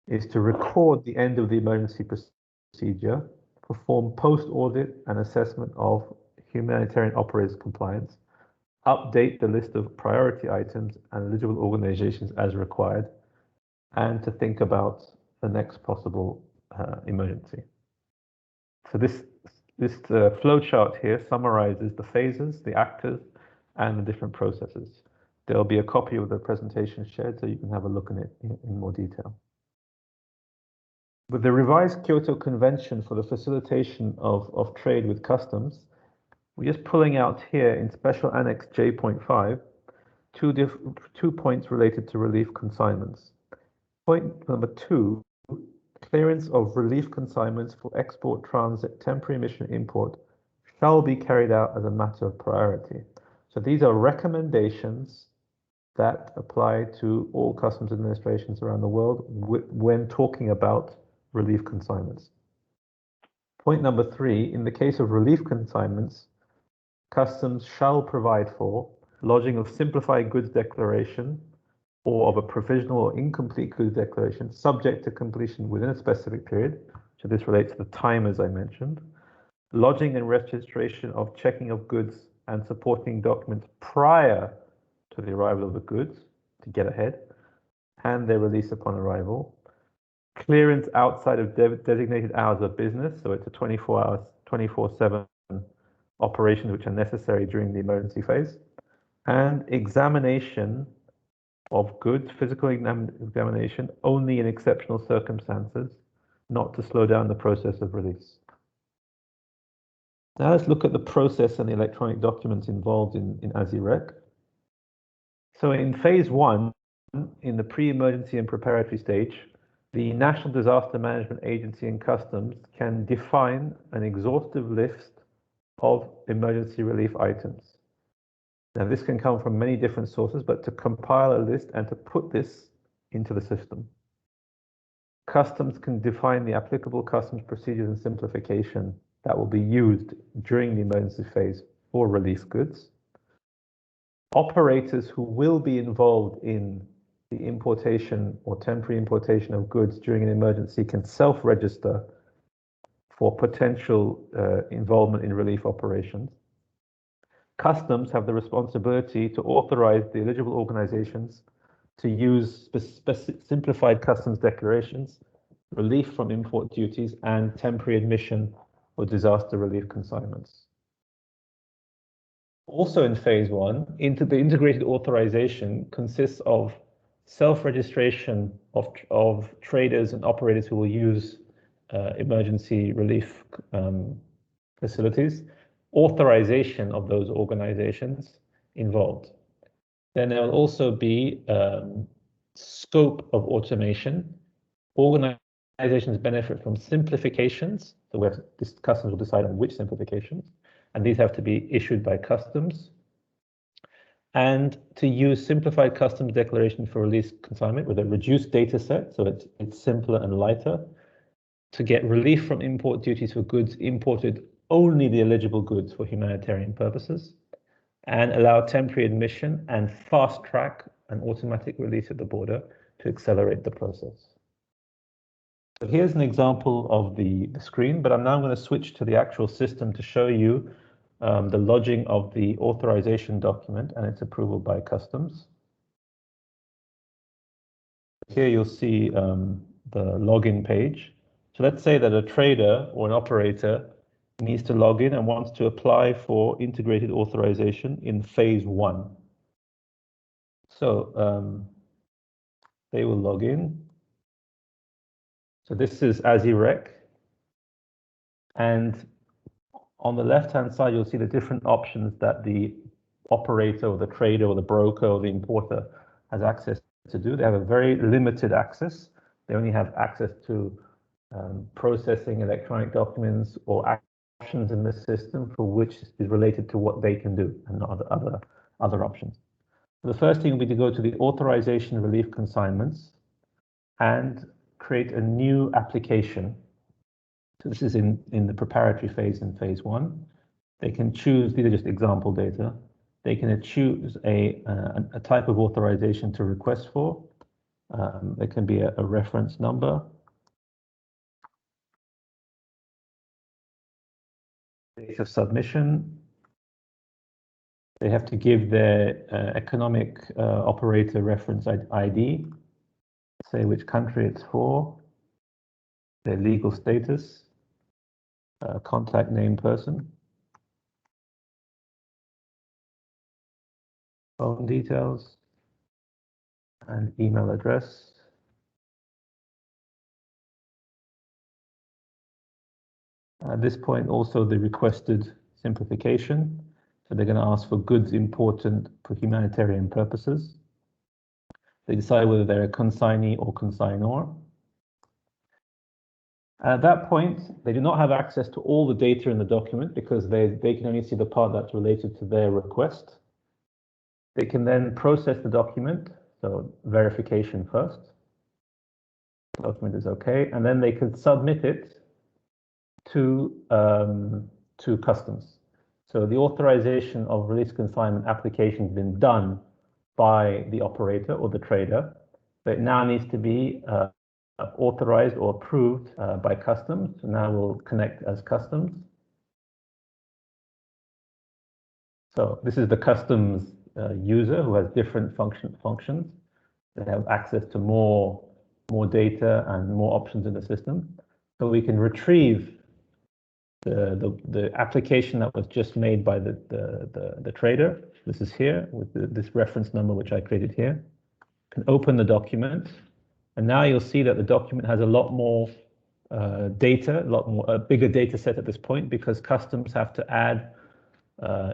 is to record the end of the emergency procedure, perform post-audit and assessment of humanitarian operators compliance, update the list of priority items and eligible organizations as required, and to think about the next possible emergency. So this flow chart here summarizes the phases, the actors, and the different processes. There'll be a copy of the presentation shared so you can have a look at it in more detail. With the revised Kyoto Convention for the facilitation of trade with customs, we're just pulling out here in Special Annex J.5 two points related to relief consignments. Point number 2, clearance of relief consignments for export, transit, temporary emission, import shall be carried out as a matter of priority. So these are recommendations that apply to all customs administrations around the world when talking about relief consignments. Point number 3, in the case of relief consignments, customs shall provide for lodging of simplified goods declaration or of a provisional or incomplete goods declaration subject to completion within a specific period. So this relates to the timers I mentioned. Lodging and registration of checking of goods and supporting documents prior to the arrival of the goods to get ahead, and their release upon arrival. Clearance outside of designated hours of business, so it's a 24/7 operations which are necessary during the emergency phase, and examination of goods, physical examination only in exceptional circumstances, not to slow down the process of release. Now let's look at the process and the electronic documents involved in ASIREC. So in phase 1, in the pre-emergency and preparatory stage, the National Disaster Management Agency and Customs can define an exhaustive list of emergency relief items. Now this can come from many different sources, but to compile a list and to put this into the system. Customs can define the applicable customs procedures and simplification that will be used during the emergency phase for relief goods. Operators who will be involved in the importation or temporary importation of goods during an emergency can self-register for potential involvement in relief operations. Customs have the responsibility to authorize the eligible organizations to use simplified customs declarations, relief from import duties, and temporary admission or disaster relief consignments. Also in phase 1, the integrated authorization consists of self-registration of traders and operators who will use emergency relief facilities, authorization of those organizations involved. Then there will also be scope of automation. Organizations benefit from simplifications, so customs will decide on which simplifications, and these have to be issued by customs. And to use simplified customs declaration for release consignment with a reduced data set, so it's simpler and lighter, to get relief from import duties for goods imported, only the eligible goods for humanitarian purposes, and allow temporary admission and fast track an automatic release at the border to accelerate the process. So here's an example of the screen, but I'm now going to switch to the actual system to show you the lodging of the authorization document and its approval by customs. Here you'll see the login page. So let's say that a trader or an operator needs to log in and wants to apply for integrated authorization in phase 1. So they will log in. So this is ASIREC. And on the left-hand side, you'll see the different options that the operator or the trader or the broker or the importer has access to do. They have a very limited access. They only have access to processing electronic documents or options in the system for which is related to what they can do and not other options. So the first thing will be to go to the authorization relief consignments and create a new application. So this is in the preparatory phase in phase 1. They can choose, these are just example data. They can choose a type of authorization to request for. There can be a reference number. Date of submission. They have to give their economic operator reference ID, say which country it's for, their legal status, contact name person, phone details, and email address. At this point, also the requested simplification. So they're going to ask for goods important for humanitarian purposes. They decide whether they're a consignee or consignor. At that point, they do not have access to all the data in the document because they can only see the part that's related to their request. They can then process the document, so verification first. The document is okay, and then they can submit it to customs. So the authorization of release consignment application has been done by the operator or the trader, but it now needs to be authorized or approved by customs. So now we'll connect as customs. So this is the customs user who has different functions. They have access to more data and more options in the system. So we can retrieve the application that was just made by the trader. This is here with this reference number which I created here. Can open the document, and now you'll see that the document has a lot more data, a bigger data set at this point, because customs have to add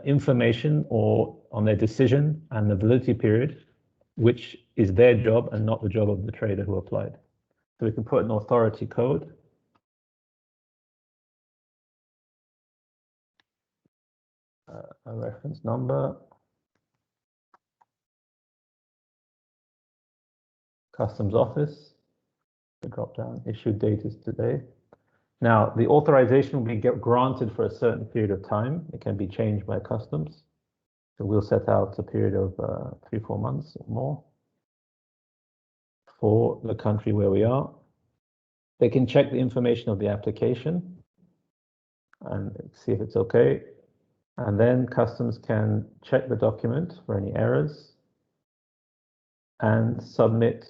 information or on their decision and the validity period, which is their job and not the job of the trader who applied. So we can put an authority code. A reference number, customs office, the drop down, issued date is today. Now, the authorization will be granted for a certain period of time. It can be changed by customs. So we'll set out a period of 3-4 months or more for the country where we are. They can check the information of the application and see if it's okay. And then customs can check the document for any errors and submit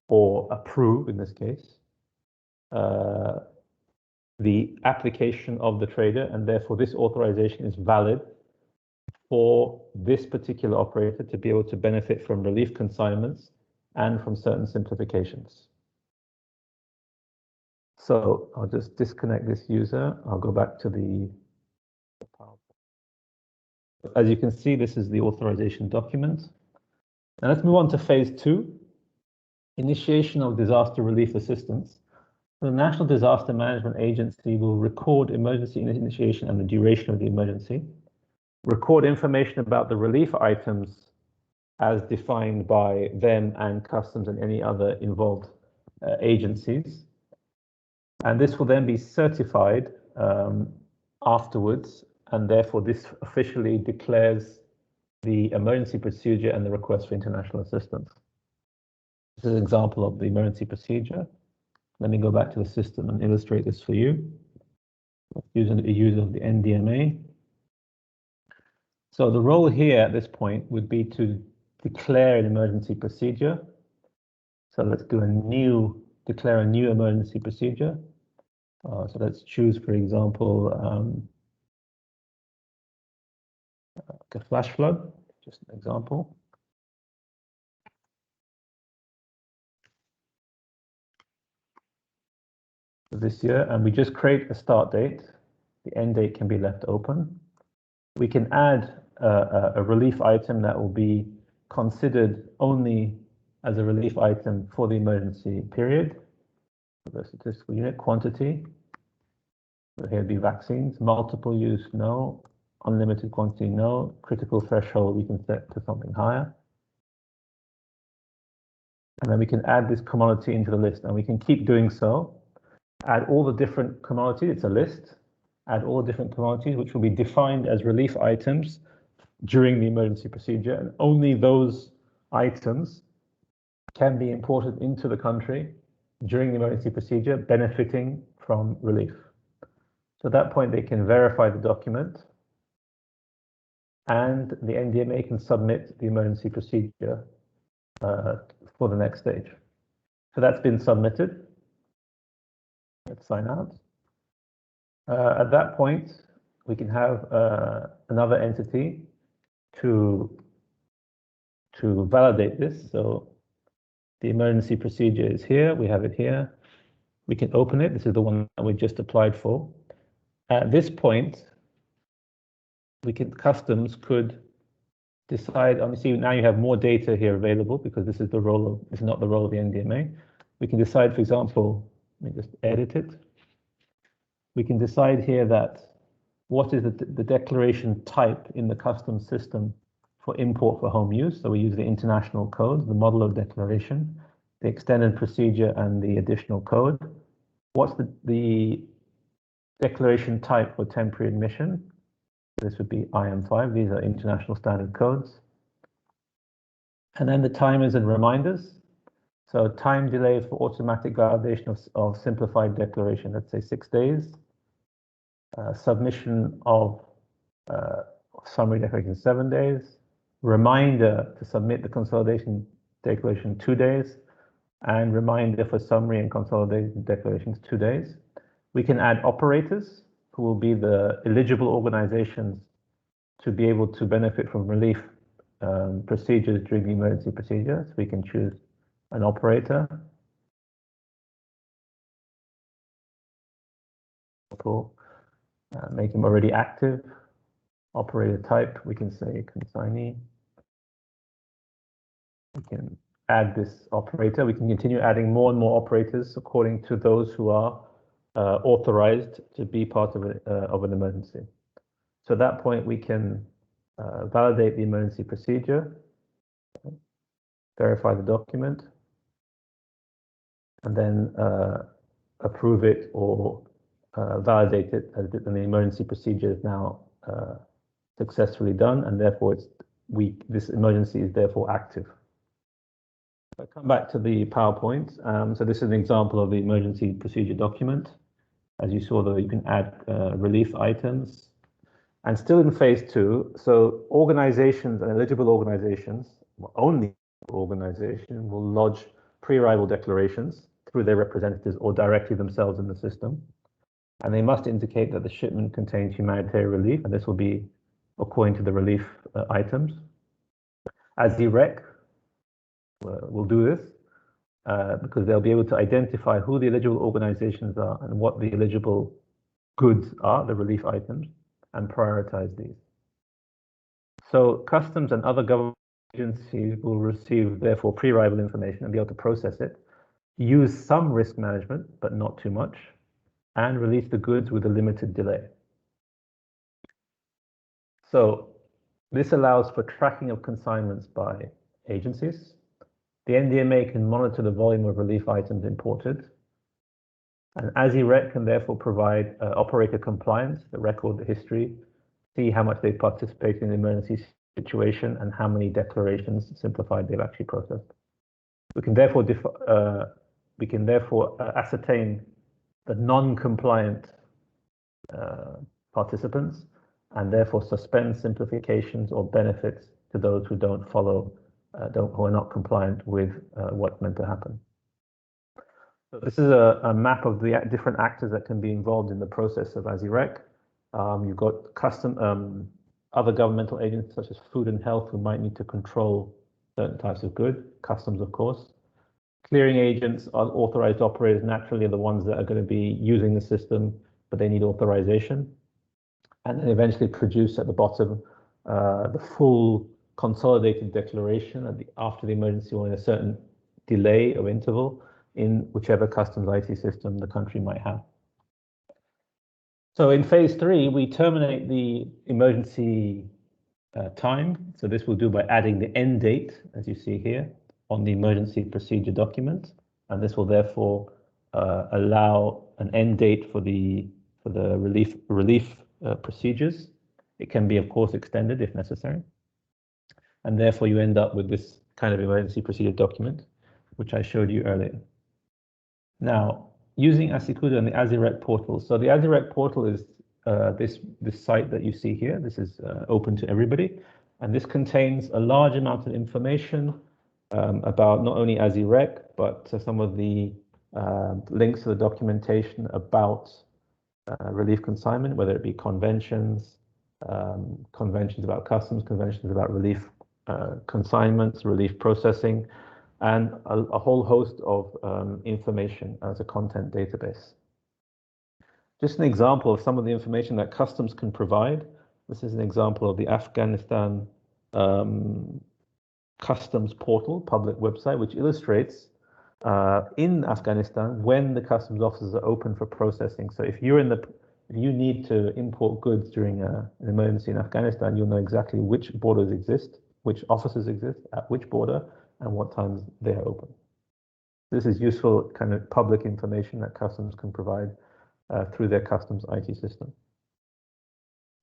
or approve, in this case, the application of the trader, and therefore this authorization is valid for this particular operator to be able to benefit from relief consignments and from certain simplifications. So I'll just disconnect this user. I'll go back to the PowerPoint. As you can see, this is the authorization document. Now let's move on to phase 2, initiation of disaster relief assistance. The National Disaster Management Agency will record emergency initiation and the duration of the emergency, record information about the relief items as defined by them and customs and any other involved agencies. And this will then be certified afterwards, and therefore this officially declares the emergency procedure and the request for international assistance. This is an example of the emergency procedure. Let me go back to the system and illustrate this for you. Using the use of the NDMA. So the role here at this point would be to declare an emergency procedure. So let's do declare a new emergency procedure. So let's choose, for example, a flash flood, just an example. This year, and we just create a start date. The end date can be left open. We can add a relief item that will be considered only as a relief item for the emergency period. The statistical unit quantity. So here would be vaccines. Multiple use, no. Unlimited quantity, no. Critical threshold, we can set to something higher. And then we can add this commodity into the list, and we can keep doing so. Add all the different commodities, it's a list. Add all the different commodities, which will be defined as relief items during the emergency procedure, and only those items can be imported into the country during the emergency procedure, benefiting from relief. So at that point, they can verify the document, and the NDMA can submit the emergency procedure for the next stage. So that's been submitted. Let's sign out. At that point, we can have another entity to validate this. So The emergency procedure is here. We have it here. We can open it. This is the one that we just applied for. At this point, customs could decide. Obviously, now you have more data here available because this is the role of. This is not the role of the NDMA. We can decide, for example, let me just edit it. We can decide here that what is the declaration type in the customs system for import for home use. So we use the international codes, the model of declaration, the extended procedure, and the additional code. What's the declaration type for temporary admission? This would be IM5. These are international standard codes. And then the timers and reminders. So time delay for automatic validation of simplified declaration, let's say 6 days. Submission of summary declaration 7 days. Reminder to submit the consolidation declaration 2 days. And reminder for summary and consolidation declarations 2 days. We can add operators who will be the eligible organizations to be able to benefit from relief procedures during the emergency procedures. We can choose an operator. Make them already active. Operator type, we can say consignee. We can add this operator. We can continue adding more and more operators according to those who are authorized to be part of an emergency. So at that point, we can validate the emergency procedure, verify the document, and then approve it or validate it as the emergency procedure is now successfully done, and therefore this emergency is therefore active. I come back to the PowerPoint. So this is an example of the emergency procedure document. As you saw, you can add relief items. And still in phase 2, so organizations and eligible organizations, only organization, will lodge pre-arrival declarations through their representatives or directly themselves in the system. And they must indicate that the shipment contains humanitarian relief, and this will be according to the relief items. As the REC will do this because they'll be able to identify who the eligible organizations are and what the eligible goods are, the relief items, and prioritize these. So customs and other government agencies will receive, therefore, pre-arrival information and be able to process it, use some risk management, but not too much, and release the goods with a limited delay. So this allows for tracking of consignments by agencies. The NDMA can monitor the volume of relief items imported. And ASIREC can therefore provide operator compliance, the record, the history, see how much they participated in the emergency situation and how many declarations simplified they've actually processed. We can therefore ascertain the non-compliant participants and therefore suspend simplifications or benefits to those who don't follow, who are not compliant with what's meant to happen. So this is a map of the different actors that can be involved in the process of ASIREC. You've got other governmental agencies such as food and health who might need to control certain types of goods, customs of course. Clearing agents are authorized operators, naturally are the ones that are going to be using the system, but they need authorization. And then eventually produce at the bottom the full consolidated declaration after the emergency or in a certain delay or interval in whichever customs IT system the country might have. So in phase 3, we terminate the emergency time. So this we'll do by adding the end date, as you see here, on the emergency procedure document. And this will therefore allow an end date for the relief procedures. It can be, of course, extended if necessary. And therefore, you end up with this kind of emergency procedure document, which I showed you earlier. Now, using Asikuda and the ASIREC portal. So the ASIREC portal is this site that you see here. This is open to everybody. And this contains a large amount of information about not only ASIREC, but some of the links to the documentation about relief consignment, whether it be conventions, conventions about customs, conventions about relief consignments, relief processing, and a whole host of information as a content database. Just an example of some of the information that customs can provide. This is an example of the Afghanistan customs portal, public website, which illustrates in Afghanistan when the customs offices are open for processing. So if you need to import goods during an emergency in Afghanistan, you'll know exactly which borders exist, which offices exist at which border, and what times they are open. This is useful kind of public information that customs can provide through their customs IT system.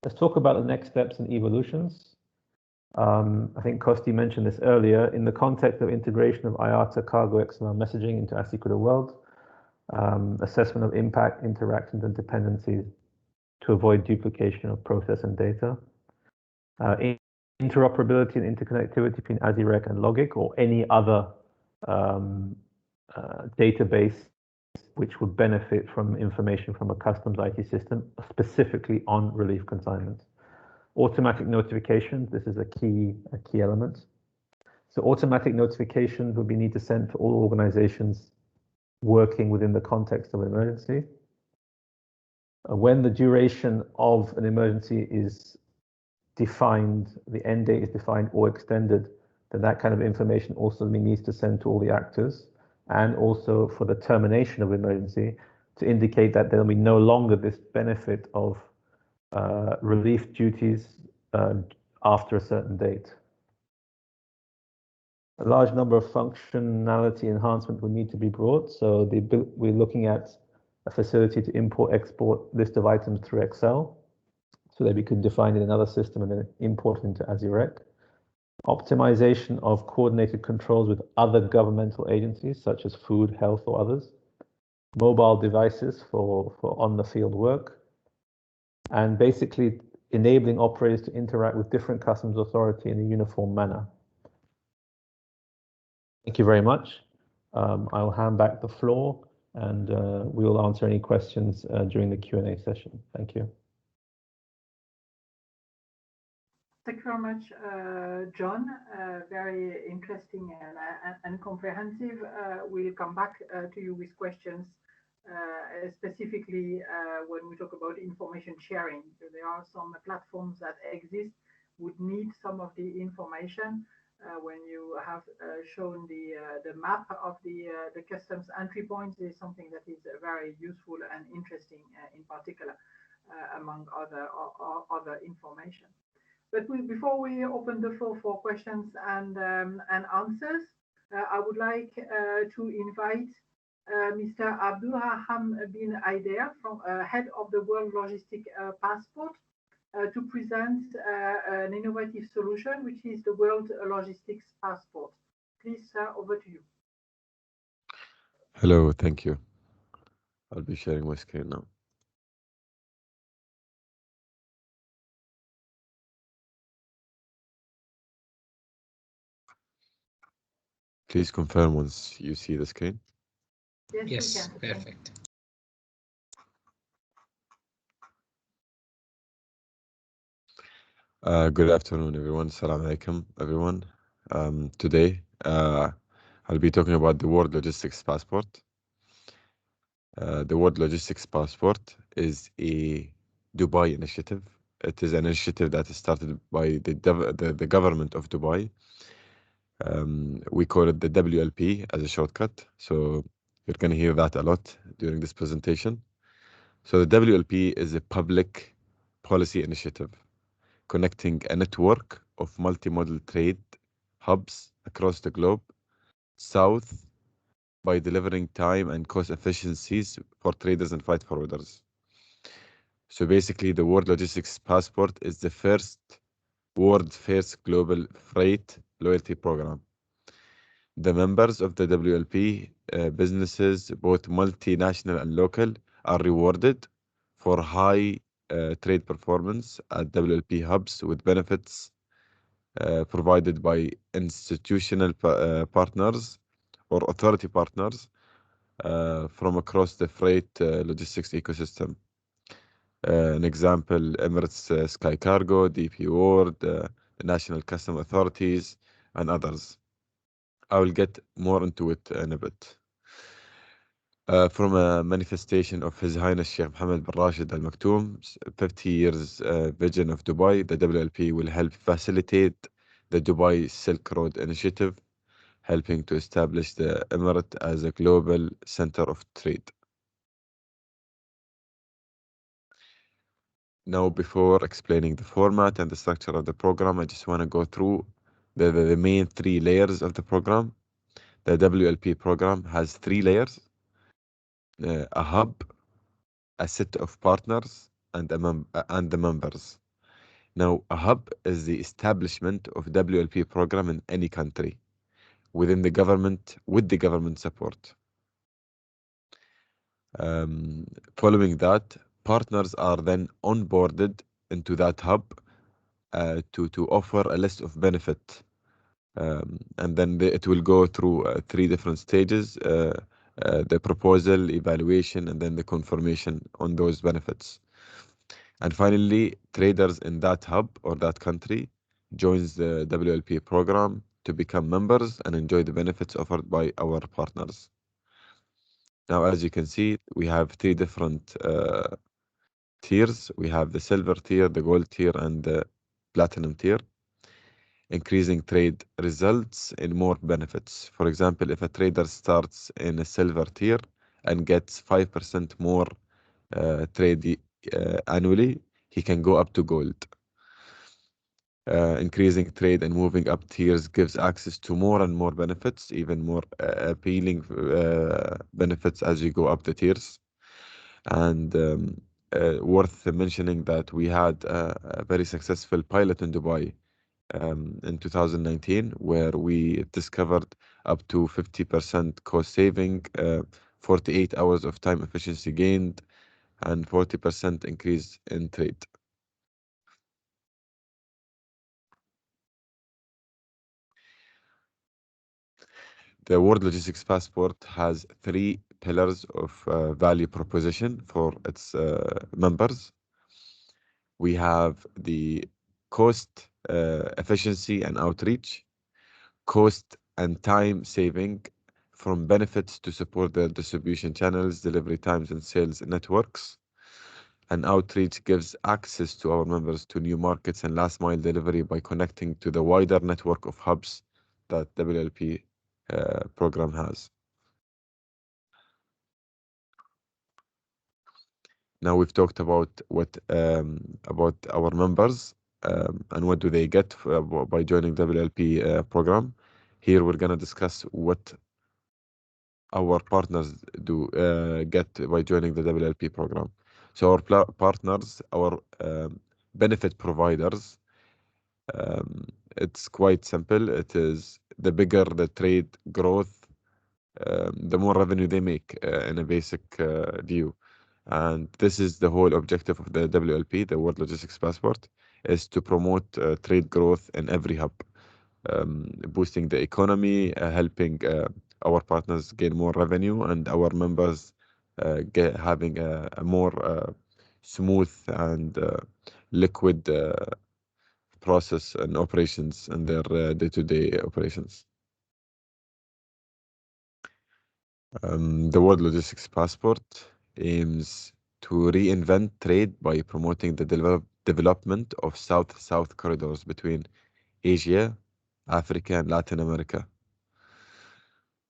Let's talk about the next steps and evolutions. I think Kosti mentioned this earlier. In the context of integration of IATA cargo XML messaging into Asikuda World, assessment of impact, interactions, and dependencies to avoid duplication of process and data. Interoperability and interconnectivity between ASIREC and Logic or any other database which would benefit from information from a customs IT system, specifically on relief consignments. Automatic notifications, this is a key element. So automatic notifications would be need to send to all organizations working within the context of an emergency. When the duration of an emergency is defined, the end date is defined or extended, then that kind of information also needs to send to all the actors, and also for the termination of emergency to indicate that there will be no longer this benefit of relief duties after a certain date. A large number of functionality enhancement will need to be brought. So we're looking at a facility to import, export list of items through Excel, so that we can define it in another system and then import it into ASIREC. Optimization of coordinated controls with other governmental agencies, such as food, health, or others. Mobile devices for on-the-field work. And basically enabling operators to interact with different customs authority in a uniform manner. Thank you very much. I'll hand back the floor and we will answer any questions during the Q&A session. Thank you. Thank you very much, John. Very interesting and comprehensive. We'll come back to you with questions, specifically when we talk about information sharing. So there are some platforms that exist, would need some of the information. When you have shown the map of the customs entry points, is something that is very useful and interesting, in particular, among other information. But before we open the floor for questions and answers, I would like to invite Mr. Abdulrahman bin Aider, from head of the World Logistic Passport, to present an innovative solution, which is the World Logistics Passport. Please, sir, over to you. Hello, thank you. I'll be sharing my screen now. Please confirm once you see the screen. Yes, perfect. Good afternoon, everyone. Assalamu alaikum, everyone. Today, I'll be talking about the World Logistics Passport. The World Logistics Passport is a Dubai initiative. It is an initiative that is started by the government of Dubai. We call it the WLP as a shortcut. So you're going to hear that a lot during this presentation. So the WLP is a public policy initiative connecting a network of multimodal trade hubs across the globe south by delivering time and cost efficiencies for traders and freight forwarders. So basically, the World Logistics Passport is the world's first global freight loyalty program. The members of the WLP, businesses, both multinational and local, are rewarded for high trade performance at WLP hubs with benefits provided by institutional partners or authority partners from across the freight logistics ecosystem. An example, Emirates Sky Cargo, DP World, the National Custom Authorities, and others. I will get more into it in a bit. From a manifestation of His Highness Sheikh Mohammed bin Rashid Al Maktoum's 50 years vision of Dubai, the WLP will help facilitate the Dubai Silk Road Initiative, helping to establish the Emirate as a global center of trade. Now, before explaining the format and the structure of the program, I just want to go through the main 3 layers of the program. The WLP program has 3 layers. A hub, a set of partners, and the members. Now, a hub is the establishment of WLP program in any country within the government with the government support. Following that, partners are then onboarded into that hub to offer a list of benefit, and then it will go through 3 different stages. The proposal, evaluation, and then the confirmation on those benefits. And finally, traders in that hub or that country joins the WLP program to become members and enjoy the benefits offered by our partners. Now, as you can see, we have 3 different tiers. We have the silver tier, the gold tier, and the platinum tier. Increasing trade results in more benefits. For example, if a trader starts in a silver tier and gets 5% more trade annually, he can go up to gold. Increasing trade and moving up tiers gives access to more and more benefits, even more appealing benefits as you go up the tiers. And worth mentioning that we had a very successful pilot in Dubai in 2019, where we discovered up to 50% cost saving, 48 hours of time efficiency gained, and 40% increase in trade. The World Logistics Passport has 3 pillars of value proposition for its members. We have the cost, efficiency and outreach, cost and time saving from benefits to support their distribution channels, delivery times, and sales networks. And outreach gives access to our members to new markets and last mile delivery by connecting to the wider network of hubs that WLP program has. Now we've talked about about our members and what do they get by joining WLP program. Here we're gonna discuss what our partners do get by joining the WLP program. So our partners, our benefit providers, it's quite simple. It is the bigger the trade growth, the more revenue they make in a basic view. And this is the whole objective of the WLP, the World Logistics Passport, is to promote trade growth in every hub, boosting the economy, helping our partners gain more revenue, and our members having a more smooth and liquid process and operations in their day-to-day operations. The World Logistics Passport aims to reinvent trade by promoting the development of South-South corridors between Asia, Africa, and Latin America.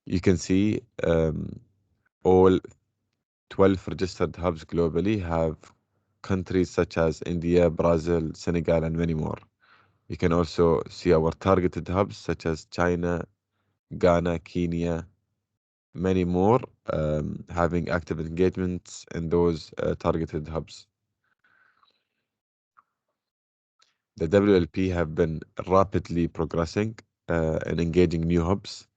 You can see all 12 registered hubs globally have countries such as India, Brazil, Senegal, and many more. You can also see our targeted hubs such as China, Ghana, Kenya, many more, having active engagements in those targeted hubs. The WLP have been rapidly progressing and engaging new hubs,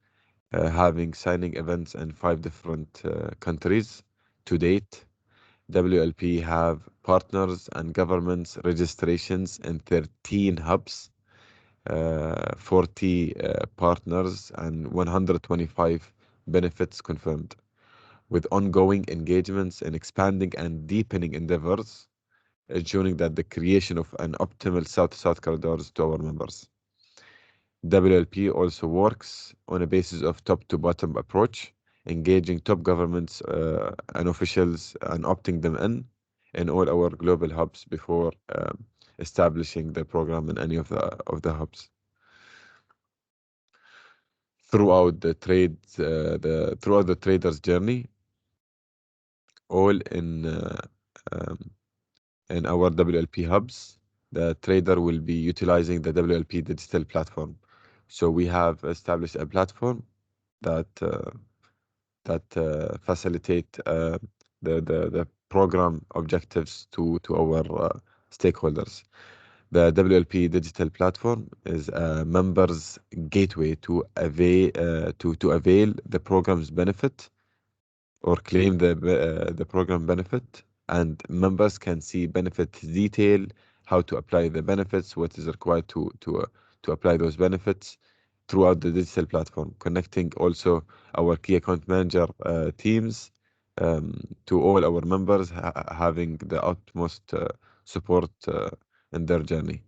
having signing events in 5 different countries to date. WLP have partners and governments registrations in 13 hubs, 40 partners, and 125 benefits confirmed, with ongoing engagements and expanding and deepening endeavors, ensuring that the creation of an optimal South-South corridors to our members. WLP also works on a basis of top-to-bottom approach, engaging top governments and officials and opting them in all our global hubs before establishing the program in any of the hubs. Throughout the trader's journey, all in our WLP hubs, the trader will be utilizing the WLP digital platform. So we have established a platform that facilitate the program objectives to our stakeholders. The WLP digital platform is a members gateway to avail the program's benefit or claim the program benefit, and members can see benefit detail, how to apply the benefits, what is required to apply those benefits throughout the digital platform, connecting also our key account manager teams to all our members, having the utmost support in their journey.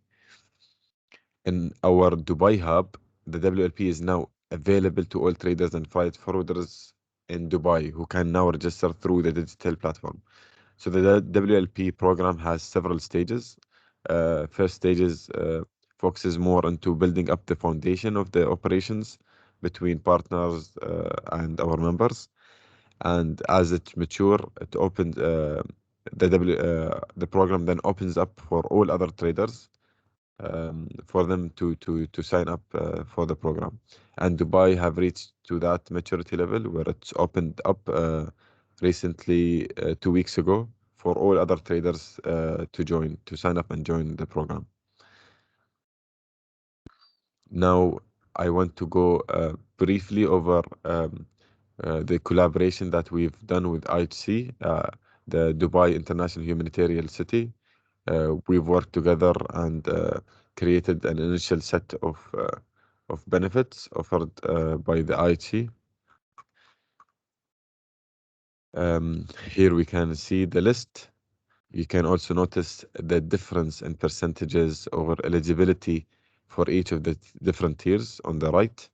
In our Dubai hub, the WLP is now available to all traders and freight forwarders in Dubai who can now register through the digital platform. So the WLP program has several stages. First stages focuses more into building up the foundation of the operations between partners and our members. And as it mature, it opens the program then opens up for all other traders for them to sign up for the program. And Dubai have reached to that maturity level where it's opened up recently 2 weeks ago for all other traders to sign up and join the program. Now I want to go briefly over the collaboration that we've done with IHC, the Dubai International Humanitarian City. We've worked together and created an initial set of benefits offered by the IHC. Here we can see the list. You can also notice the difference in percentages over eligibility for each of the different tiers on the right.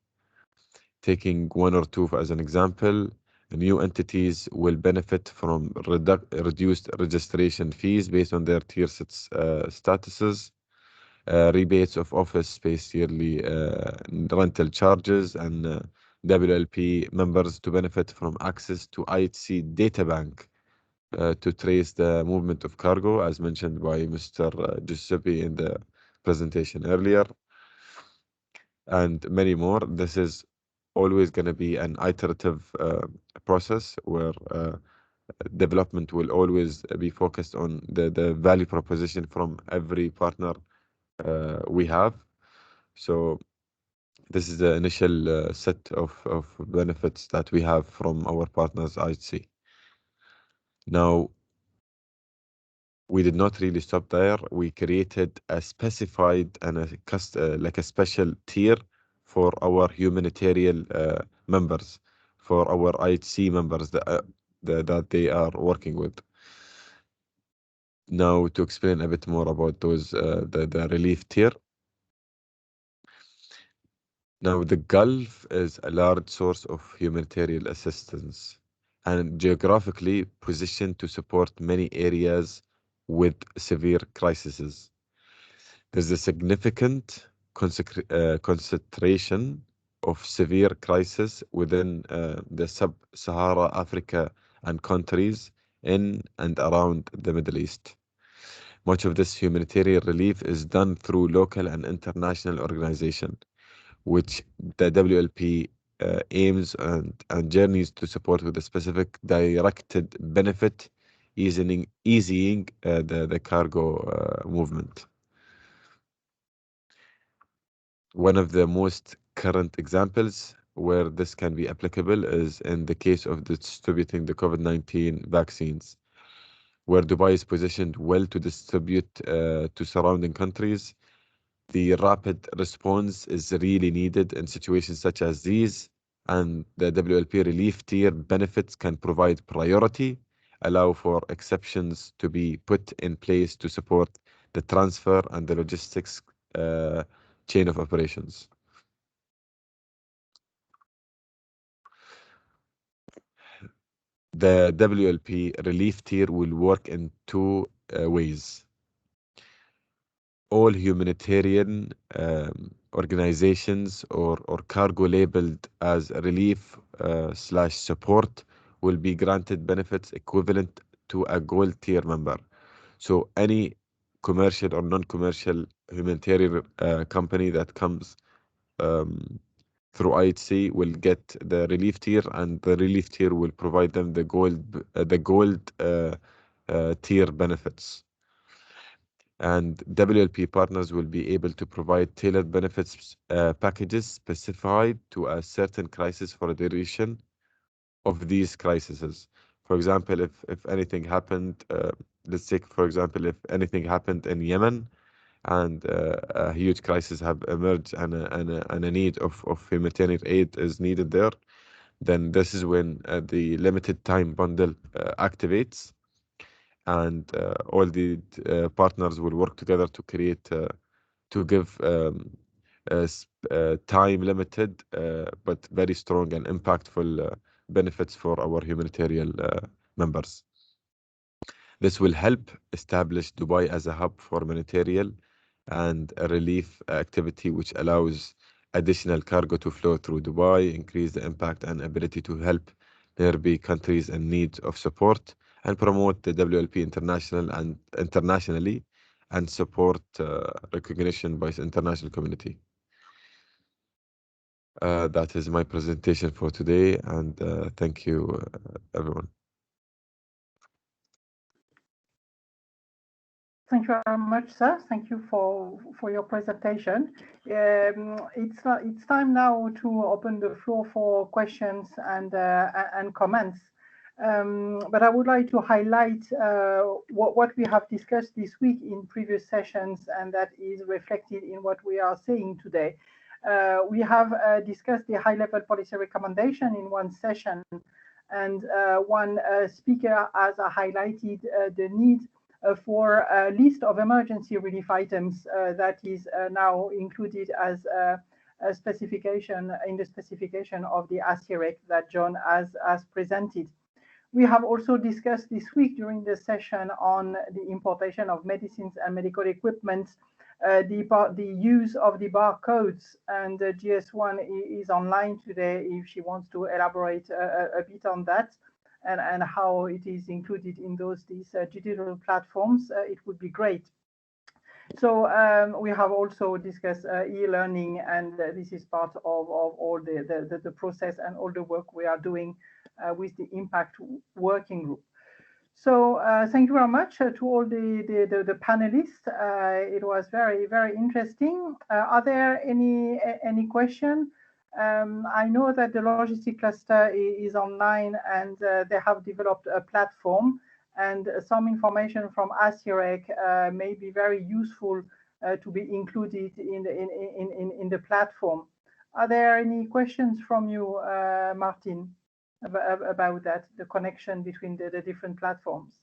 Taking one or two as an example, new entities will benefit from reduced registration fees based on their tier statuses, rebates of office space yearly rental charges, and WLP members to benefit from access to IHC data bank to trace the movement of cargo, as mentioned by Mr. Giuseppe in the presentation earlier, and many more. This is always going to be an iterative process where development will always be focused on the value proposition from every partner we have. So this is the initial set of benefits that we have from our partners IHC. Now, we did not really stop there. We created a specified and like a special tier for our humanitarian members, for our IHC members that they are working with. Now, to explain a bit more about those, the relief tier. Now, the Gulf is a large source of humanitarian assistance and geographically positioned to support many areas with severe crises. There's a significant concentration of severe crisis within the sub-Sahara Africa and countries in and around the Middle East. Much of this humanitarian relief is done through local and international organizations, which the WLP aims and journeys to support with a specific directed benefit, easing the cargo movement. One of the most current examples where this can be applicable is in the case of distributing the COVID-19 vaccines, where Dubai is positioned well to distribute to surrounding countries. The rapid response is really needed in situations such as these, and the WLP relief tier benefits can provide priority, allow for exceptions to be put in place to support the transfer and the logistics chain of operations. The WLP relief tier will work in two ways. All humanitarian organizations or cargo labeled as relief / support will be granted benefits equivalent to a gold tier member. So any commercial or non-commercial humanitarian company that comes through IHC will get the relief tier, and the relief tier will provide them the gold tier benefits. And WLP partners will be able to provide tailored benefits packages specified to a certain crisis for a duration of these crises. For example, if anything happened, let's take, for example, if anything happened in Yemen and a huge crisis have emerged and a need of humanitarian aid is needed there, then this is when the limited time bundle activates, and all the partners will work together to create to give time limited but very strong and impactful benefits for our humanitarian members. This will help establish Dubai as a hub for humanitarian and a relief activity, which allows additional cargo to flow through Dubai, increase the impact and ability to help nearby countries in need of support, and promote the WLP internationally and support recognition by the international community. That is my presentation for today, and thank you, everyone. Thank you very much, sir. Thank you for your presentation. It's time now to open the floor for questions and comments. But I would like to highlight what we have discussed this week in previous sessions, and that is reflected in what we are saying today. We have discussed the high-level policy recommendation in one session, and one speaker has highlighted the need for a list of emergency relief items that is now included as a specification in the specification of the ASIREC that John has presented. We have also discussed this week during the session on the importation of medicines and medical equipment, the use of the barcodes, and GS1 is online today if she wants to elaborate a bit on that. And how it is included in these digital platforms, it would be great. So we have also discussed e-learning, and this is part of all the process and all the work we are doing with the Impact Working Group. So thank you very much to all the panelists. It was very, very interesting. Are there any questions? I know that the logistic cluster is online, and they have developed a platform, and some information from ASIREC may be very useful to be included in the platform. Are there any questions from you, Martin, about that, the connection between the different platforms?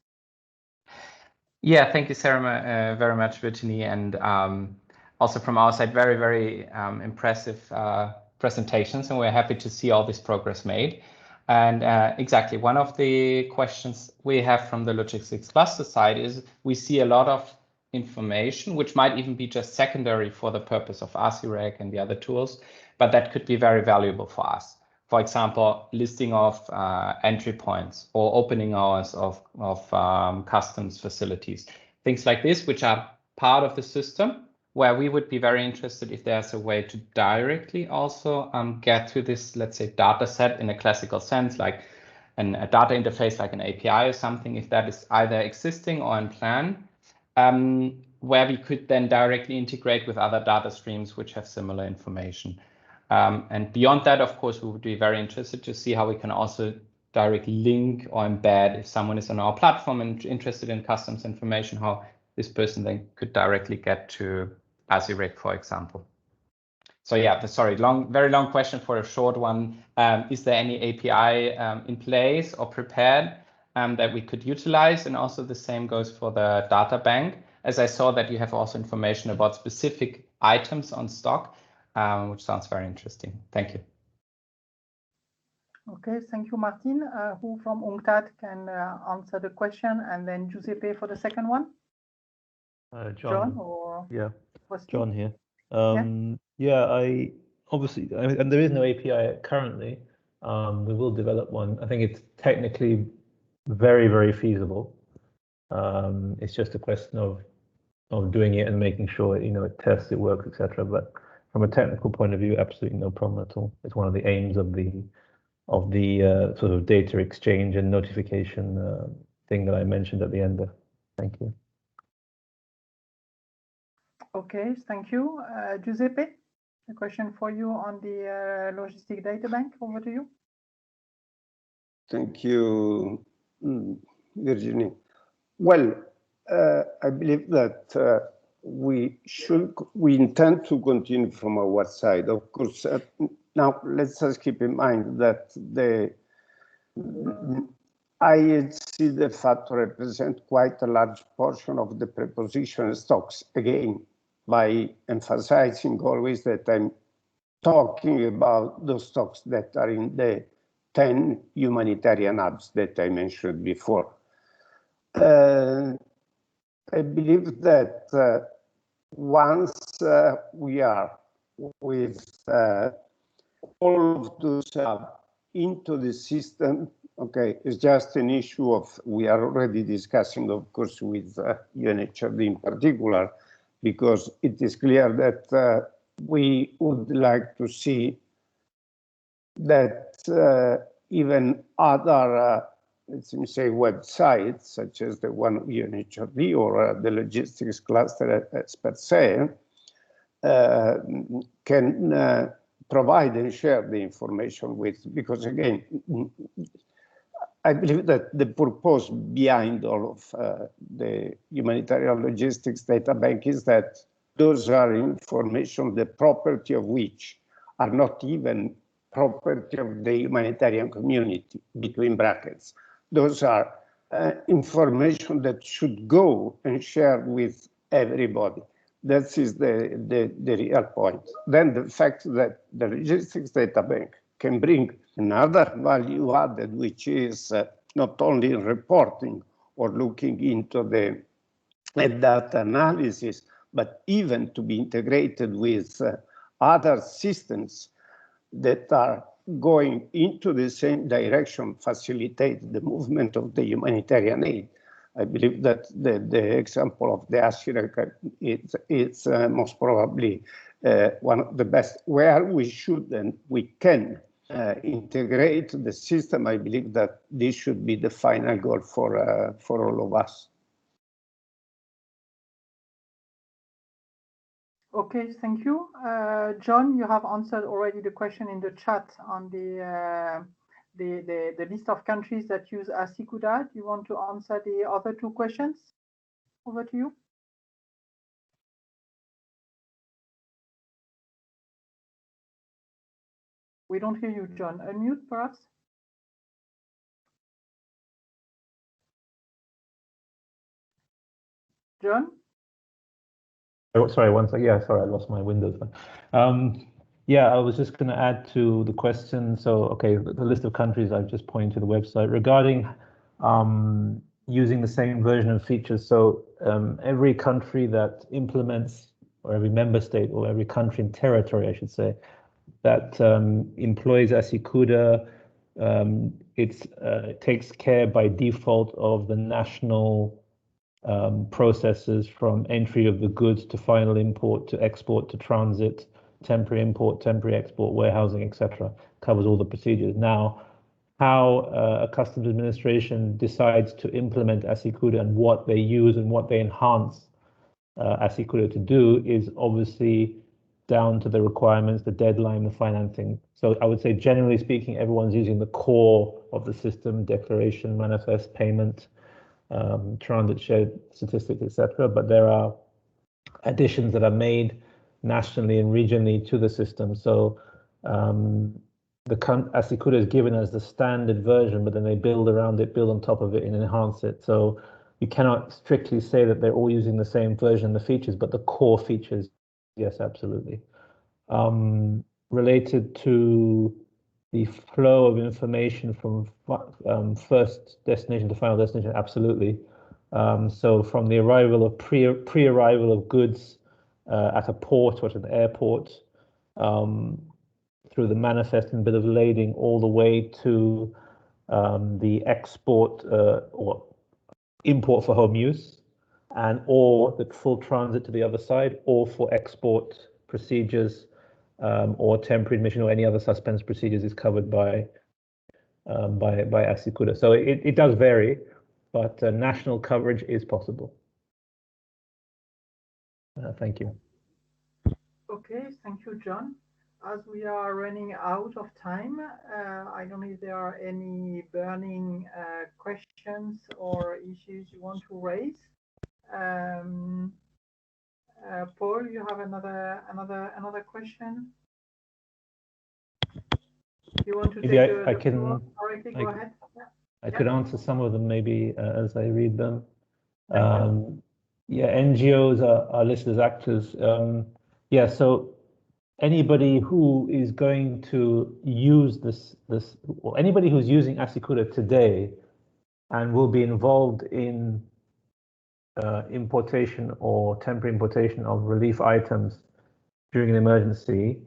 Yeah, thank you, Sarah, very much, Virginie, and also from our side, very, very impressive presentations, and we're happy to see all this progress made. And exactly, one of the questions we have from the logistics cluster side is we see a lot of information, which might even be just secondary for the purpose of ASIREC and the other tools, but that could be very valuable for us. For example, listing of entry points or opening hours of customs facilities, things like this, which are part of the system, where we would be very interested if there's a way to directly also get to this, let's say, data set in a classical sense, like a data interface, like an API or something, if that is either existing or in plan, where we could then directly integrate with other data streams which have similar information. And beyond that, of course, we would be very interested to see how we can also directly link or embed, if someone is on our platform and interested in customs information, how this person then could directly get to ASIREC, for example. So yeah, sorry, very long question for a short one. Is there any API in place or prepared that we could utilize? And also the same goes for the data bank, as I saw that you have also information about specific items on stock, which sounds very interesting. Thank you. Okay, thank you, Martin. Who from UNCTAD can answer the question, and then Giuseppe for the second one? John or yeah, Wesley? John here. Yeah, I obviously, and there is no API currently. We will develop one. I think it's technically very, very feasible. It's just a question of doing it and making sure it tests, it works, etc. But from a technical point of view, absolutely no problem at all. It's one of the aims of the sort of data exchange and notification thing that I mentioned at the end there. Thank you. Okay, thank you. Giuseppe, a question for you on the logistic data bank. Over to you. Thank you, Virginie. Well, I believe that we intend to continue from our side. Of course, now let's just keep in mind that the IHC de facto represent quite a large portion of the preposition stocks, again, by emphasizing always that I'm talking about those stocks that are in the 10 humanitarian hubs that I mentioned before. I believe that once we are with all of those into the system, okay, it's just an issue of, we are already discussing, of course, with UNHRD in particular, because it is clear that we would like to see that even other, let's say, websites, such as the one of UNHRD or the logistics cluster as per se, can provide and share the information with, because again, I believe that the purpose behind all of the humanitarian logistics data bank is that those are information, the property of which are not even property of the humanitarian community, between brackets. Those are information that should go and share with everybody. That is the real point. Then the fact that the logistics data bank can bring another value added, which is not only reporting or looking into the data analysis, but even to be integrated with other systems that are going into the same direction, facilitate the movement of the humanitarian aid. I believe that the example of the ASHIREC is most probably one of the best, where we should and we can integrate the system. I believe that this should be the final goal for all of us. Okay, thank you. John, you have answered already the question in the chat on the list of countries that use ASICUDA. Do you want to answer the other two questions? Over to you. We don't hear you, John. Unmute, perhaps. John? Oh, sorry, one second. Yeah, sorry, I lost my Windows. Yeah, I was just going to add to the question. So, okay, the list of countries I've just pointed to the website regarding using the same version of features. So every country that implements, or every member state, or every country and territory, I should say, that employs ASICUDA, it takes care by default of the national processes, from entry of the goods to final import to export to transit, temporary import, temporary export, warehousing, etc. Covers all the procedures. Now, how a customs administration decides to implement ASICUDA and what they use and what they enhance ASICUDA to do is obviously down to the requirements, the deadline, the financing. So I would say, generally speaking, everyone's using the core of the system: declaration, manifest, payment, transit, shared statistics, etc. But there are additions that are made nationally and regionally to the system. So the ASICUDA is given as the standard version, but then they build around it, build on top of it, and enhance it. So you cannot strictly say that they're all using the same version, the features, but the core features, yes, absolutely. Related to the flow of information from first destination to final destination, absolutely. So from the arrival of pre-arrival of goods at a port or at an airport, through the manifesting bit of lading, all the way to the export or import for home use, and or the full transit to the other side, or for export procedures or temporary admission or any other suspense procedures is covered by ASYCUDA. So it does vary, but national coverage is possible. Thank you. Okay, thank you, John. As we are running out of time, I don't know if there are any burning questions or issues you want to raise. Paul, you have another question? You want to maybe take I can directly? Go ahead. I could answer some of them maybe as I read them. Yeah, NGOs are listed as actors. Yeah, so anybody who is going to use this, or anybody who's using ASYCUDA today and will be involved in importation or temporary importation of relief items during an emergency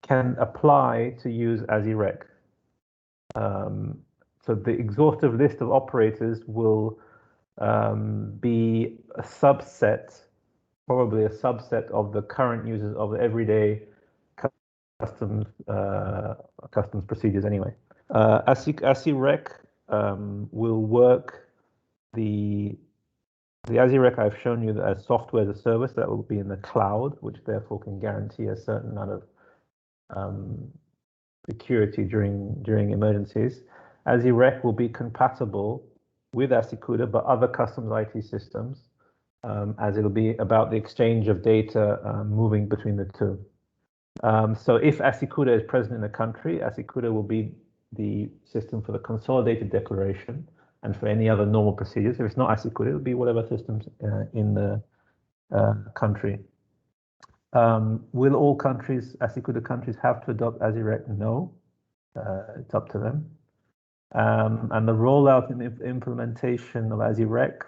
can apply to use ASYREC. So the exhaustive list of operators will be a subset, probably a subset of the current users of the everyday customs procedures anyway. ASYREC will work the ASYREC I've shown you as software as a service that will be in the cloud, which therefore can guarantee a certain amount of security during emergencies. ASYREC will be compatible with ASYCUDA but other customs IT systems, as it'll be about the exchange of data moving between the two. So if ASYCUDA is present in a country, ASYCUDA will be the system for the consolidated declaration and for any other normal procedures. If it's not ASYCUDA, it'll be whatever systems in the country. Will all countries, ASYCUDA countries, have to adopt ASYREC? No, it's up to them. And the rollout and implementation of ASYREC,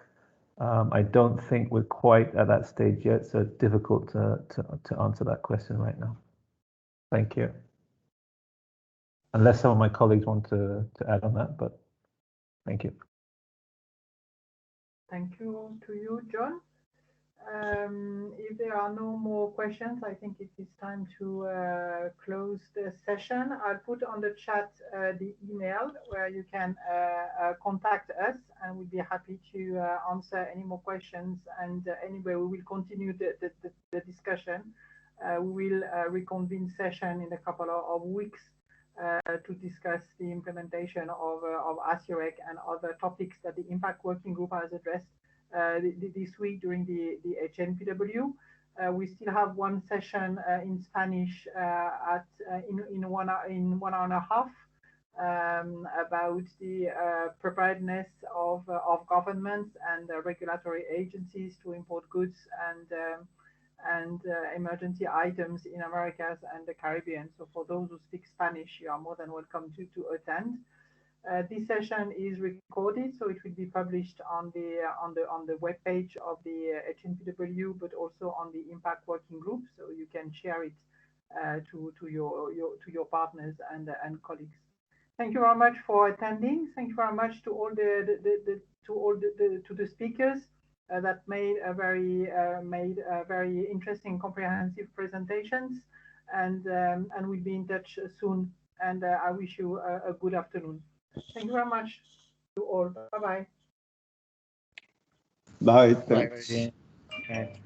I don't think we're quite at that stage yet, so it's difficult to answer that question right now. Thank you. Unless some of my colleagues want to add on that, but thank you. Thank you to you, John. If there are no more questions, I think it is time to close the session. I'll put on the chat the email where you can contact us, and we'll be happy to answer any more questions. And anyway, we will continue the discussion. We will reconvene session in a couple of weeks to discuss the implementation of ASYREC and other topics that the Impact Working Group has addressed this week during the HNPW. We still have one session in Spanish in 1 hour and a half about the preparedness of governments and regulatory agencies to import goods and emergency items in Americas and the Caribbean. So for those who speak Spanish, you are more than welcome to attend. This session is recorded, so it will be published on the webpage of the HNPW, but also on the Impact Working Group, so you can share it to your partners and colleagues. Thank you very much for attending. Thank you very much to all the speakers that made very interesting, comprehensive presentations, and we'll be in touch soon. And I wish you a good afternoon. Thank you very much to all. Bye-bye. Bye. Thanks. Bye.